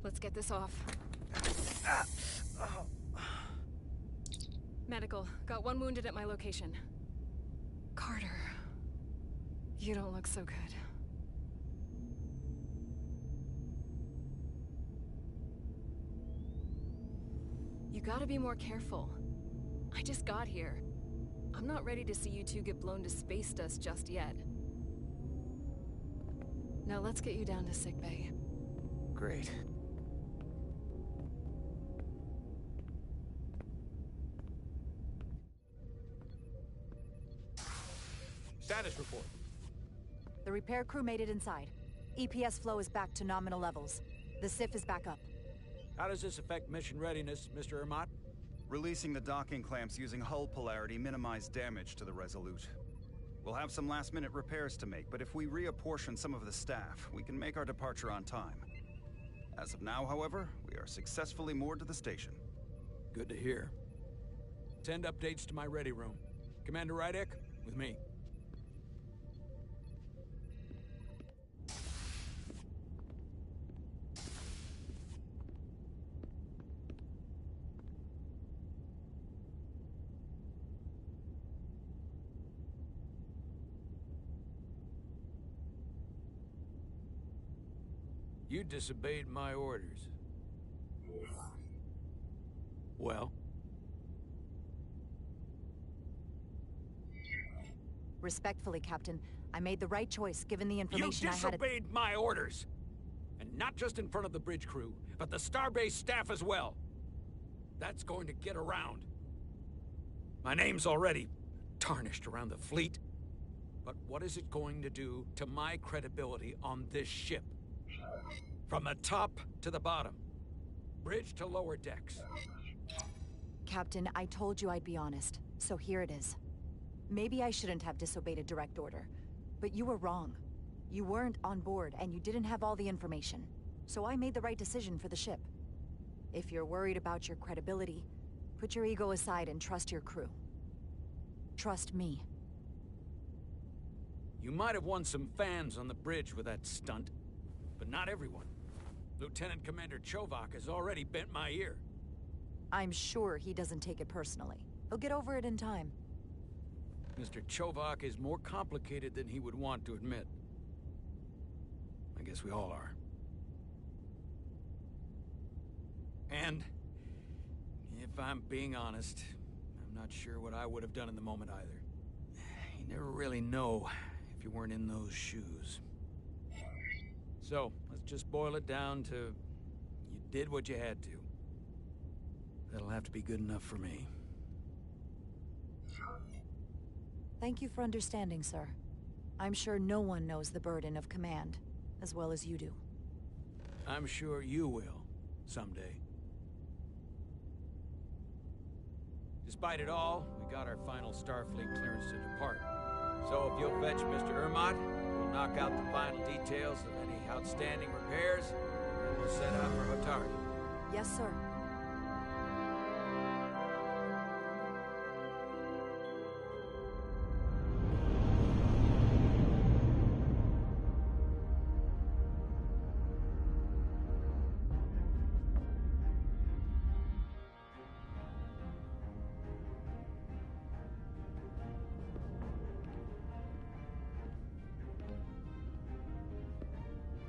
Let's get this off. Medical. Got one wounded at my location. Carter. You don't look so good. You gotta be more careful. I just got here. I'm not ready to see you two get blown to space dust just yet. Now let's get you down to sickbay.
Great.
Status report.
The repair crew made it inside. EPS flow is back to nominal levels. The SIF is back up.
How does this affect mission readiness, Mr. Ermont?
Releasing the docking clamps using hull polarity minimized damage to the Resolute. We'll have some last-minute repairs to make, but if we reapportion some of the staff, we can make our departure on time. As of now, however, we are successfully moored to the station.
Good to hear. Send updates to my ready room. Commander Rydek, with me. You disobeyed my orders. Well?
Respectfully, Captain, I made the right choice given the information
You
I had.
disobeyed my orders! And not just in front of the bridge crew, but the Starbase staff as well. That's going to get around. My name's already tarnished around the fleet. But what is it going to do to my credibility on this ship? From the top to the bottom. Bridge to lower decks.
Captain, I told you I'd be honest, so here it is. Maybe I shouldn't have disobeyed a direct order, but you were wrong. You weren't on board, and you didn't have all the information. So I made the right decision for the ship. If you're worried about your credibility, put your ego aside and trust your crew. Trust me.
You might have won some fans on the bridge with that stunt, but not everyone. Lieutenant Commander Chovak has already bent my ear.
I'm sure he doesn't take it personally. He'll get over it in time.
Mr. Chovak is more complicated than he would want to admit. I guess we all are. And, if I'm being honest, I'm not sure what I would have done in the moment either. You never really know if you weren't in those shoes. So, let's just boil it down to, you did what you had to. That'll have to be good enough for me.
Thank you for understanding, sir. I'm sure no one knows the burden of command as well as you do.
I'm sure you will, someday. Despite it all, we got our final Starfleet clearance to depart. So if you'll fetch Mr. Ermot, we'll knock out the final details of any outstanding repairs, and we'll set out for Hotari.
Yes, sir.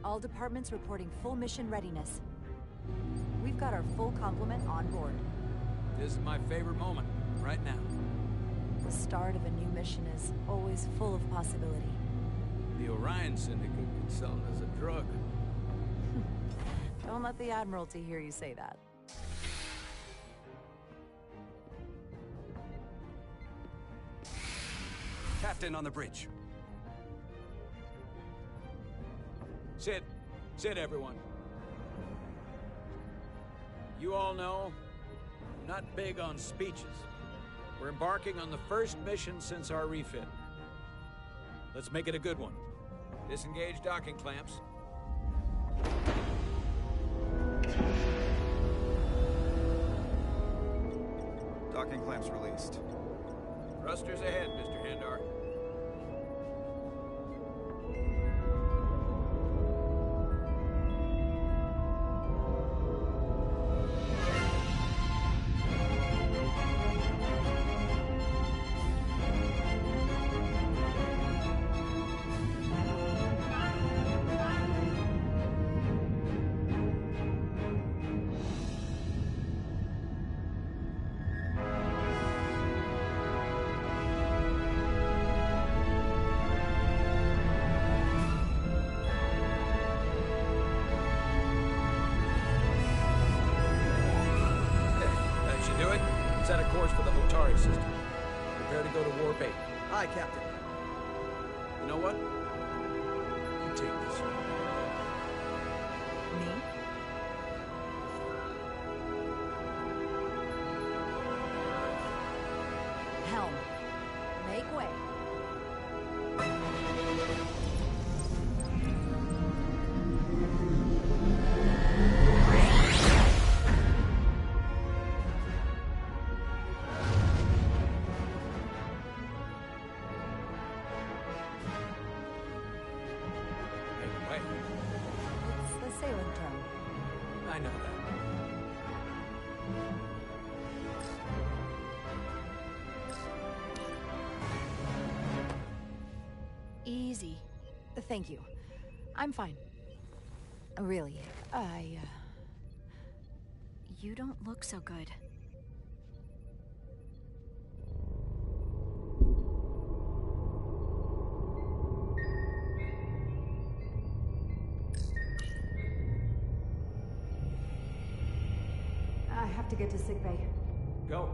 All departments reporting full mission readiness. We've got our full complement on board.
This is my favorite moment, right now.
The start of a new mission is always full of possibility.
The Orion Syndicate could sell it as a drug.
Don't let the Admiralty hear you say that.
Captain on the bridge.
Sit. Sit, everyone. You all know, I'm not big on speeches. We're embarking on the first mission since our refit. Let's make it a good one. Disengage docking clamps.
Docking clamps released.
Thrusters ahead, Mr. Handar. Set a course for the Hotari system. Prepare to go to Warp 8.
Aye, Captain.
You know what? You take this one.
Me? Helm. Make way. It's the sailing term.
I know that.
Easy. Thank you. I'm fine. Really,
You don't look so good.
I have to get to sickbay.
Go.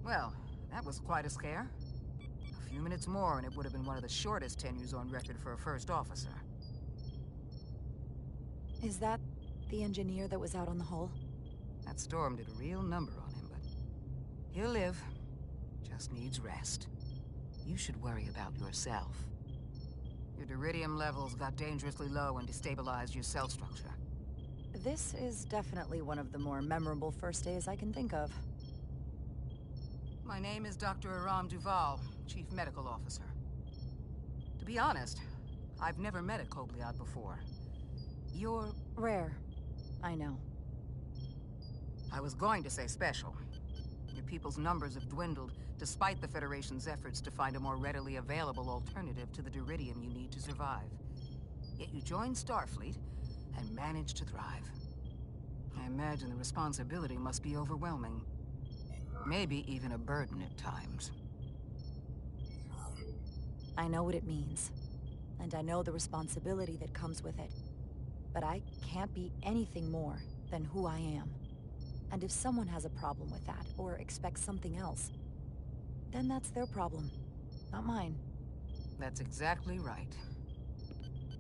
Well, that was quite a scare. A few minutes more and it would have been one of the shortest tenures on record for a first officer.
Is that the engineer that was out on the hull?
That storm did a real number on him, but he'll live. Just needs rest. You should worry about yourself. Your deridium levels got dangerously low and destabilized your cell structure.
This is definitely one of the more memorable first days I can think of.
My name is Dr. Aram Duval, Chief Medical Officer. To be honest, I've never met a Kobliad before. You're...
rare. I know.
I was going to say special. Your people's numbers have dwindled, despite the Federation's efforts to find a more readily available alternative to the deridium you need to survive. Yet you joined Starfleet and managed to thrive. I imagine the responsibility must be overwhelming. Maybe even a burden at times.
I know what it means. And I know the responsibility that comes with it. But I can't be anything more than who I am. And if someone has a problem with that, or expects something else, then that's their problem, not mine.
That's exactly right.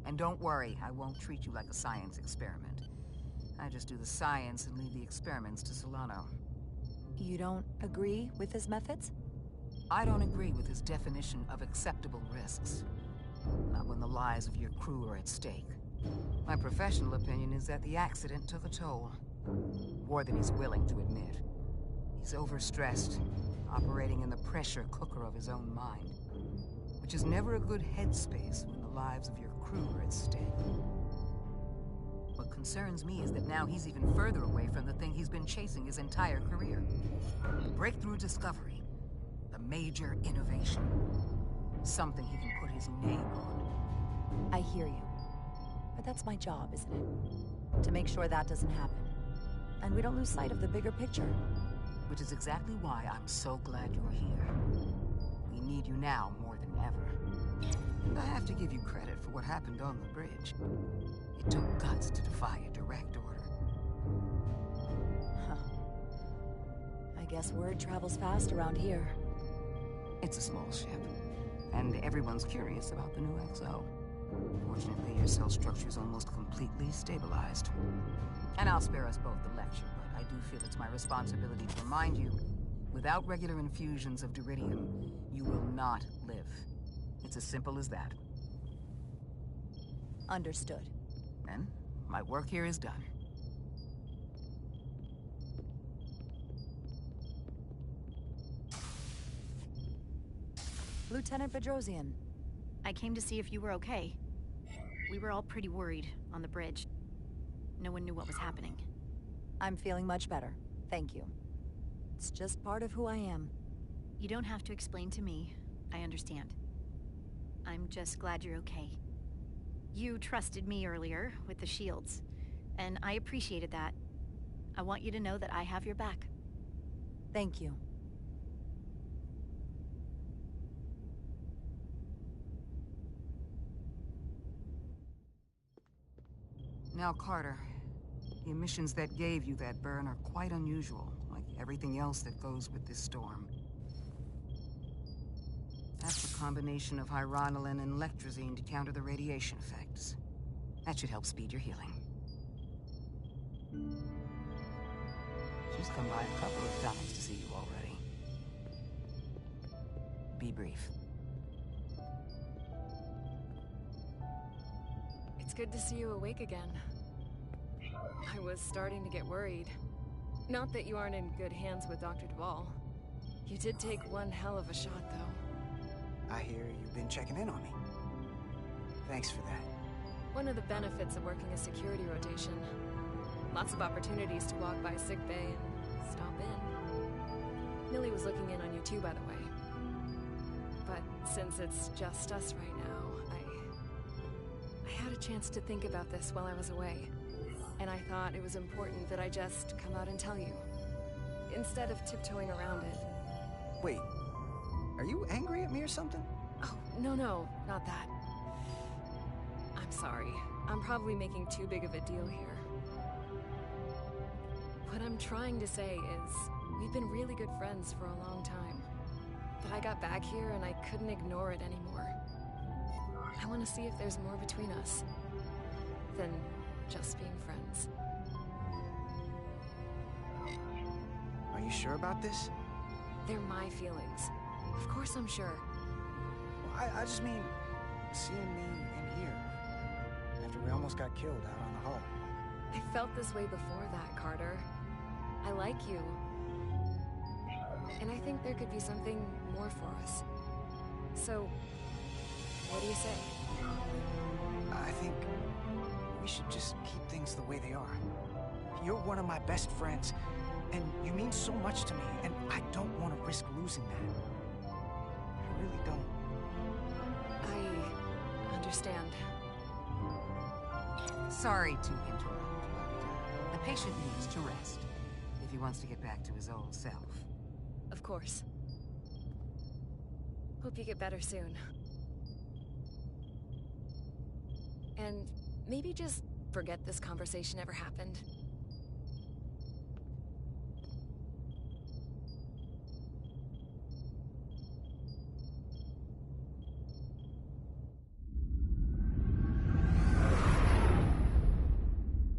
And don't worry, I won't treat you like a science experiment. I just do the science and leave the experiments to Solano.
You don't agree with his methods?
I don't agree with his definition of acceptable risks. Not when the lives of your crew are at stake. My professional opinion is that the accident took a toll. More than he's willing to admit. He's overstressed, operating in the pressure cooker of his own mind. Which is never a good headspace when the lives of your crew are at stake. What concerns me is that now he's even further away from the thing he's been chasing his entire career. The breakthrough discovery. The major innovation. Something he can put his name on.
I hear you. But that's my job, isn't it? To make sure that doesn't happen. And we don't lose sight of the bigger picture.
Which is exactly why I'm so glad you're here. We need you now more than ever. And I have to give you credit for what happened on the bridge. It took guts to defy a direct order.
Huh. I guess word travels fast around here.
It's a small ship. And everyone's curious about the new XO. Fortunately, your cell structure is almost completely stabilized. And I'll spare us both the lecture, but I do feel it's my responsibility to remind you, without regular infusions of deridium, you will not live. It's as simple as that.
Understood.
Then, my work here is done.
Lieutenant Bedrosian.
I came to see if you were okay. We were all pretty worried on the bridge. No one knew what was happening.
I'm feeling much better. Thank you. It's just part of who I am.
You don't have to explain to me. I understand. I'm just glad you're okay. You trusted me earlier with the shields, and I appreciated that. I want you to know that I have your back.
Thank you.
Now, Carter, the emissions that gave you that burn are quite unusual, like everything else that goes with this storm. That's a combination of hyronolin and lectrosine to counter the radiation effects. That should help speed your healing. She's come by a couple of times to see you already. Be brief.
It's good to see you awake again. I was starting to get worried. Not that you aren't in good hands with Dr. Duval. You did take one hell of a shot, though.
I hear you've been checking in on me. Thanks for that.
One of the benefits of working a security rotation. Lots of opportunities to walk by sickbay and stop in. Millie was looking in on you too, by the way. But since it's just us right now, I had a chance to think about this while I was away. And I thought it was important that I just come out and tell you. Instead of tiptoeing around it.
Wait, are you angry at me or something?
Oh, no, not that. I'm sorry. I'm probably making too big of a deal here. What I'm trying to say is, We've been really good friends for a long time. But I got back here and I couldn't ignore it anymore. I want to see if there's more between us than just being friends.
Are you sure about this?
They're my feelings. Of course I'm sure.
Well, I just mean, seeing me in here, after we almost got killed out on the hull.
I felt this way before that, Carter. I like you. And I think there could be something more for us. So, what do you say?
I think we should just keep things the way they are. You're one of my best friends, and you mean so much to me, and I don't want to risk losing that. I really don't.
I understand.
Sorry to interrupt, but the patient needs to rest if he wants to get back to his old self.
Of course. Hope you get better soon. And maybe just forget this conversation ever happened.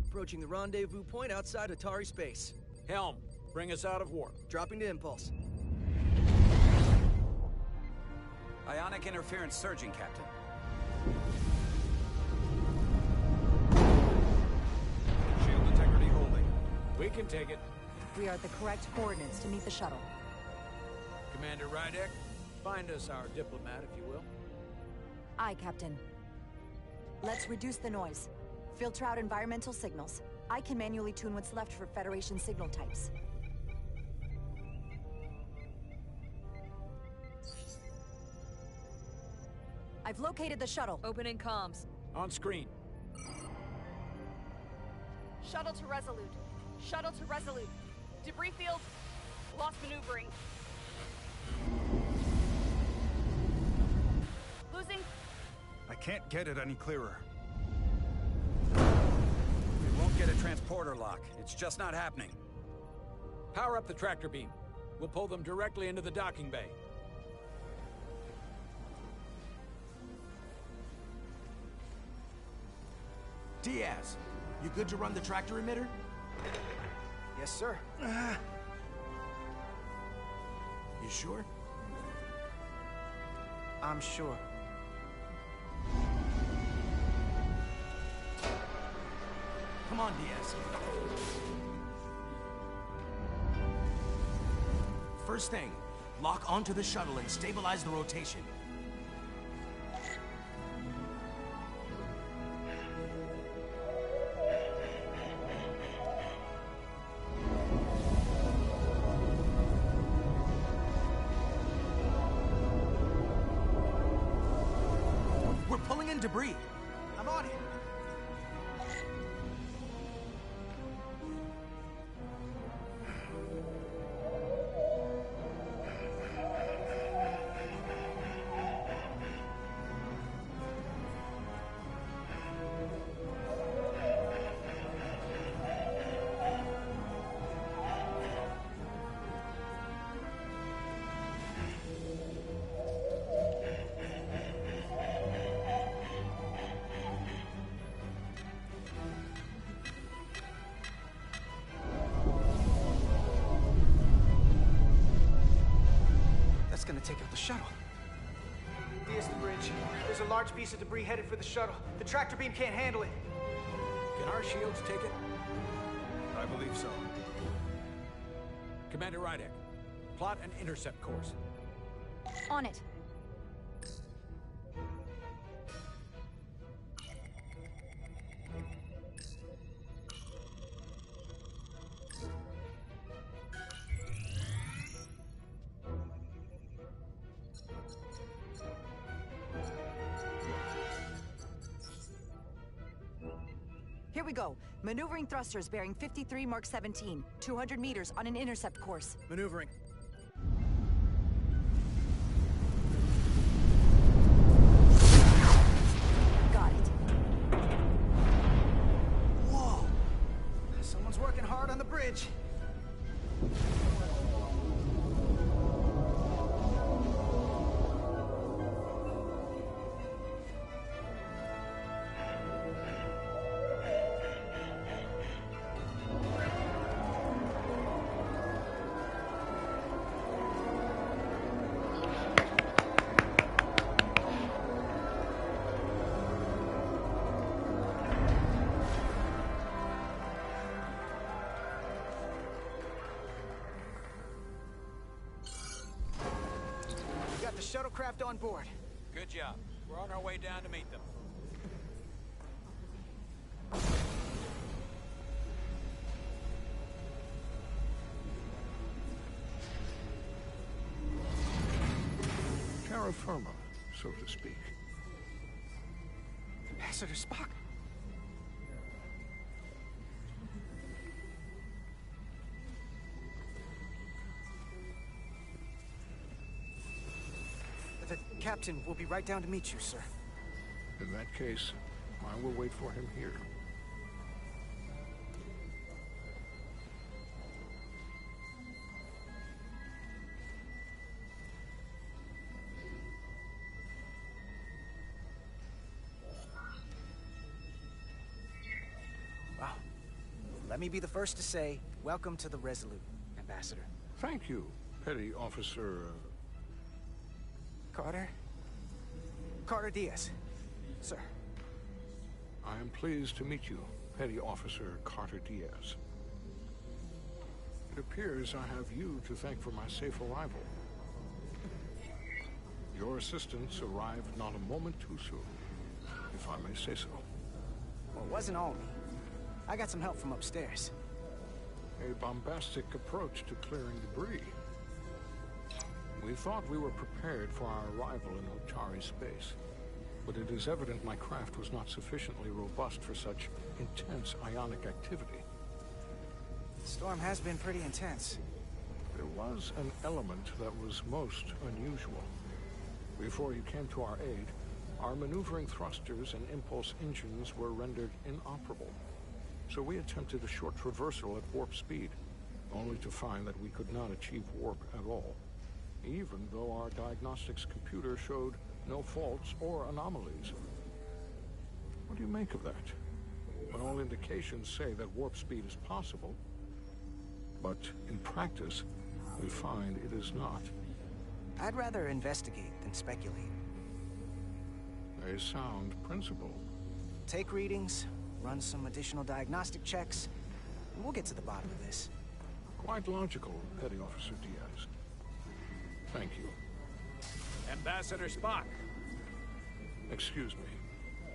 Approaching the rendezvous point outside Atari space.
Helm, bring us out of warp.
Dropping to impulse.
Ionic interference surging, Captain.
Shield integrity holding. We can take it.
We are at the correct coordinates to meet the shuttle.
Commander Rydek, find us our diplomat, if you will.
Aye, Captain. Let's reduce the noise. Filter out environmental signals. I can manually tune what's left for Federation signal types. I've located the shuttle.
Opening comms.
On screen.
Shuttle to Resolute. Shuttle to Resolute. Debris field. Lost maneuvering. Losing.
I can't get it any clearer.
We won't get a transporter lock. It's just not happening.
Power up the tractor beam. We'll pull them directly into the docking bay.
Diaz, you good to run the tractor emitter?
Yes, sir.
You sure?
I'm sure.
Come on, Diaz. First thing, lock onto the shuttle and stabilize the rotation. We're pulling in debris.
I'm on it. Gonna take out the shuttle. There's the bridge. There's a large piece of debris headed for the shuttle. The tractor beam can't handle it.
Can our shields take it?
I believe so.
Commander Rydek, plot an intercept course.
On it. Here we go. Maneuvering thrusters bearing 53 Mark 17, 200 meters on an intercept course.
Maneuvering.
Got it.
Whoa! Someone's working hard on the bridge. shuttlecraft on board.
Good job. We're on our way down to meet them.
Terra firma, so to speak.
Ambassador Spock. The captain will be right down to meet you, sir.
In that case, I will wait for him here.
Well, let me be the first to say, welcome to the Resolute, Ambassador.
Thank you, Petty Officer...
Carter? Carter Diaz, sir.
I am pleased to meet you, Petty Officer Carter Diaz. It appears I have you to thank for my safe arrival. Your assistance arrived not a moment too soon, if I may say so.
Well, it wasn't all me. I got some help from upstairs.
A bombastic approach to clearing debris. We thought we were prepared for our arrival in Otari space, but it is evident my craft was not sufficiently robust for such intense ionic activity.
The storm has been pretty intense.
There was an element that was most unusual. Before you came to our aid, our maneuvering thrusters and impulse engines were rendered inoperable. So we attempted a short traversal at warp speed, only to find that we could not achieve warp at all, even though our diagnostics computer showed no faults or anomalies. What do you make of that? When all indications say that warp speed is possible, but in practice, we find it is not.
I'd rather investigate than speculate.
A sound principle.
Take readings, run some additional diagnostic checks, and we'll get to the bottom of this.
Quite logical, Petty Officer Diaz. Thank you.
Ambassador Spock.
Excuse me.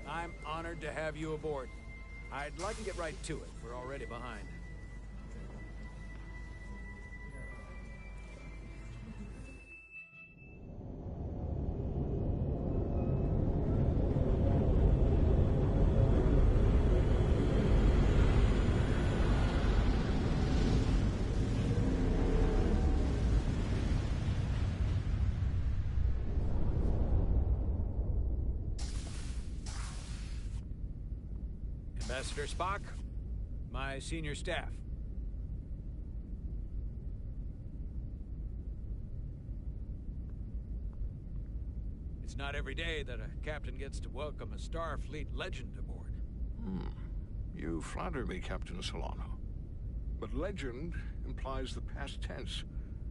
I'm honored to have you aboard. I'd like to get right to it. We're already behind. Ambassador Spock, my senior staff. It's not every day that a captain gets to welcome a Starfleet legend aboard.
You flatter me, Captain Solano. But legend implies the past tense,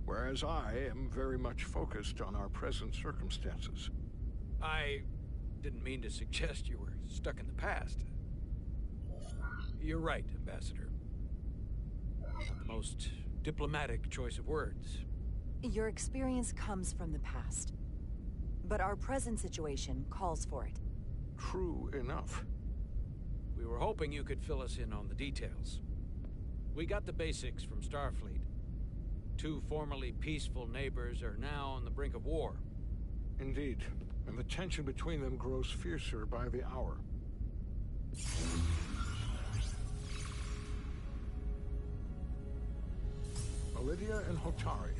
whereas I am very much focused on our present circumstances.
I didn't mean to suggest you were stuck in the past. You're right, Ambassador. Not the most diplomatic choice of words.
Your experience comes from the past. But our present situation calls for it.
True enough.
We were hoping you could fill us in on the details. We got the basics from Starfleet. Two formerly peaceful neighbors are now on the brink of war.
Indeed, and the tension between them grows fiercer by the hour. Lydia and Hotari.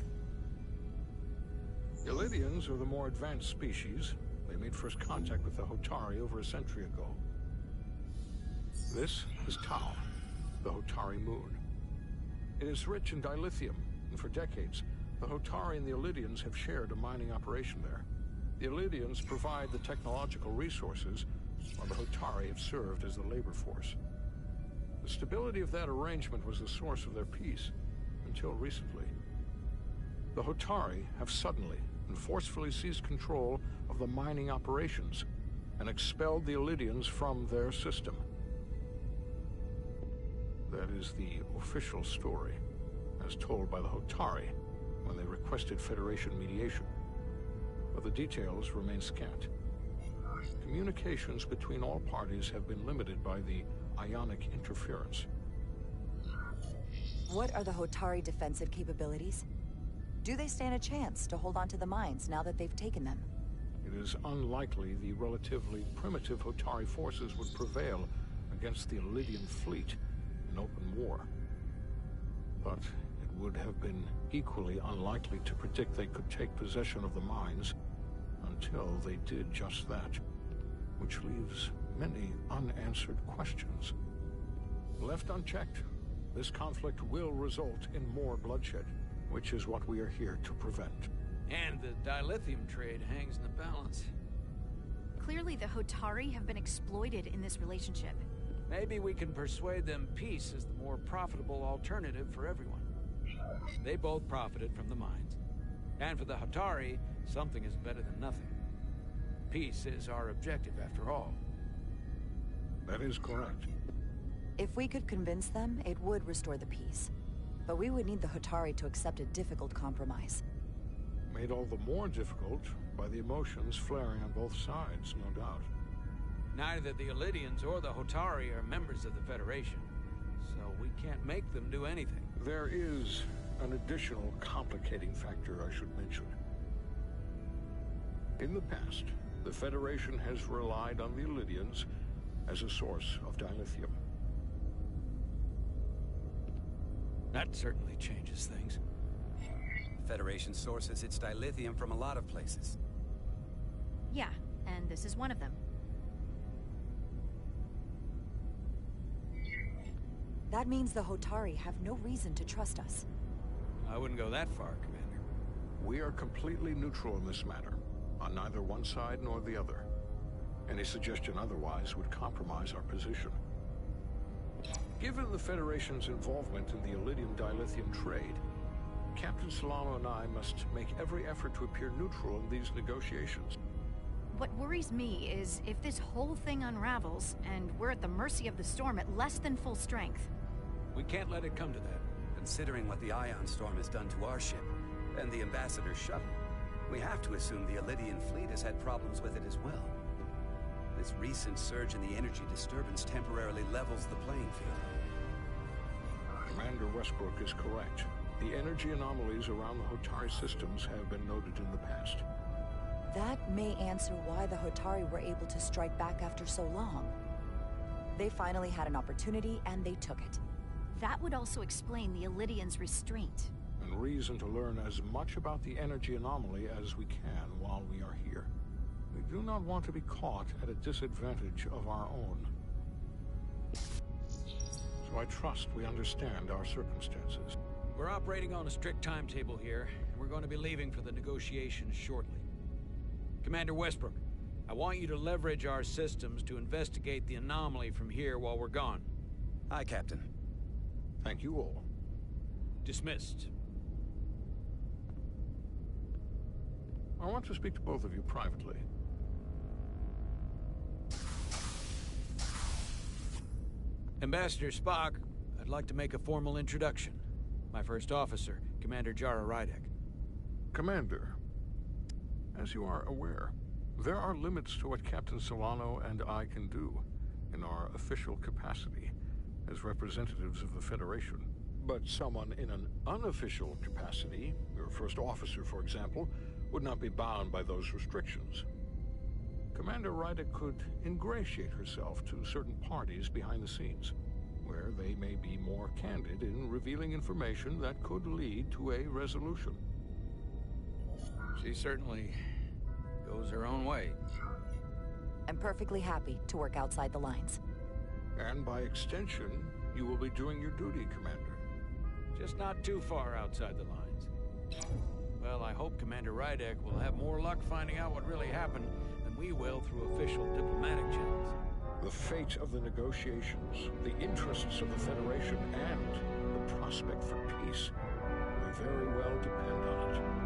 The Lydians are the more advanced species. They made first contact with the Hotari over a century ago. This is Tau, the Hotari moon. It is rich in dilithium, and for decades, the Hotari and the Lydians have shared a mining operation there. The Lydians provide the technological resources, while the Hotari have served as the labor force. The stability of that arrangement was the source of their peace. Until recently. The Hotari have suddenly and forcefully seized control of the mining operations and expelled the Lydians from their system. That is the official story, as told by the Hotari when they requested Federation mediation. But the details remain scant. Communications between all parties have been limited by the ionic interference.
What are the Hotari defensive capabilities? Do they stand a chance to hold on to the mines now that they've taken them?
It is unlikely the relatively primitive Hotari forces would prevail against the Elydian fleet in open war. But it would have been equally unlikely to predict they could take possession of the mines until they did just that, which leaves many unanswered questions. Left unchecked, this conflict will result in more bloodshed, which is what we are here to prevent.
And the dilithium trade hangs in the balance.
Clearly the Hotari have been exploited in this relationship.
Maybe we can persuade them peace is the more profitable alternative for everyone. They both profited from the mines. And for the Hotari, something is better than nothing. Peace is our objective, after all.
That is correct.
If we could convince them, it would restore the peace. But we would need the Hotari to accept a difficult compromise.
Made all the more difficult by the emotions flaring on both sides, no doubt.
Neither the Elydians or the Hotari are members of the Federation, so we can't make them do anything.
There is an additional complicating factor I should mention. In the past, the Federation has relied on the Elydians as a source of dilithium.
That certainly changes things.
The Federation sources its dilithium from a lot of places.
Yeah, and this is one of them.
That means the Hotari have no reason to trust us.
I wouldn't go that far, Commander.
We are completely neutral in this matter, on neither one side nor the other. Any suggestion otherwise would compromise our position. Given the Federation's involvement in the Elydian dilithium trade, Captain Solano and I must make every effort to appear neutral in these negotiations.
What worries me is if this whole thing unravels, and we're at the mercy of the storm at less than full strength.
We can't let it come to that.
Considering what the Ion Storm has done to our ship, and the Ambassador's shuttle, we have to assume the Elydian fleet has had problems with it as well. This recent surge in the energy disturbance temporarily levels the playing field.
Commander Westbrook is correct. The energy anomalies around the Hotari systems have been noted in the past.
That may answer why the Hotari were able to strike back after so long. They finally had an opportunity, and they took it.
That would also explain the Elydians' restraint.
And reason to learn as much about the energy anomaly as we can while we are here. We do not want to be caught at a disadvantage of our own. So I trust we understand our circumstances.
We're operating on a strict timetable here, and we're going to be leaving for the negotiations shortly. Commander Westbrook, I want you to leverage our systems to investigate the anomaly from here while we're gone.
Aye, Captain.
Thank you all.
Dismissed.
I want to speak to both of you privately.
Ambassador Spock, I'd like to make a formal introduction. My first officer, Commander Jara Rydek.
Commander, as you are aware, there are limits to what Captain Solano and I can do in our official capacity as representatives of the Federation. But someone in an unofficial capacity, your first officer, for example, would not be bound by those restrictions. Commander Rydek could ingratiate herself to certain parties behind the scenes, where they may be more candid in revealing information that could lead to a resolution.
She certainly goes her own way.
I'm perfectly happy to work outside the lines.
And by extension, you will be doing your duty, Commander.
Just not too far outside the lines. Well, I hope Commander Rydek will have more luck finding out what really happened than we will through official diplomatic channels.
The fate of the negotiations, the interests of the Federation, and the prospect for peace may very well depend on it.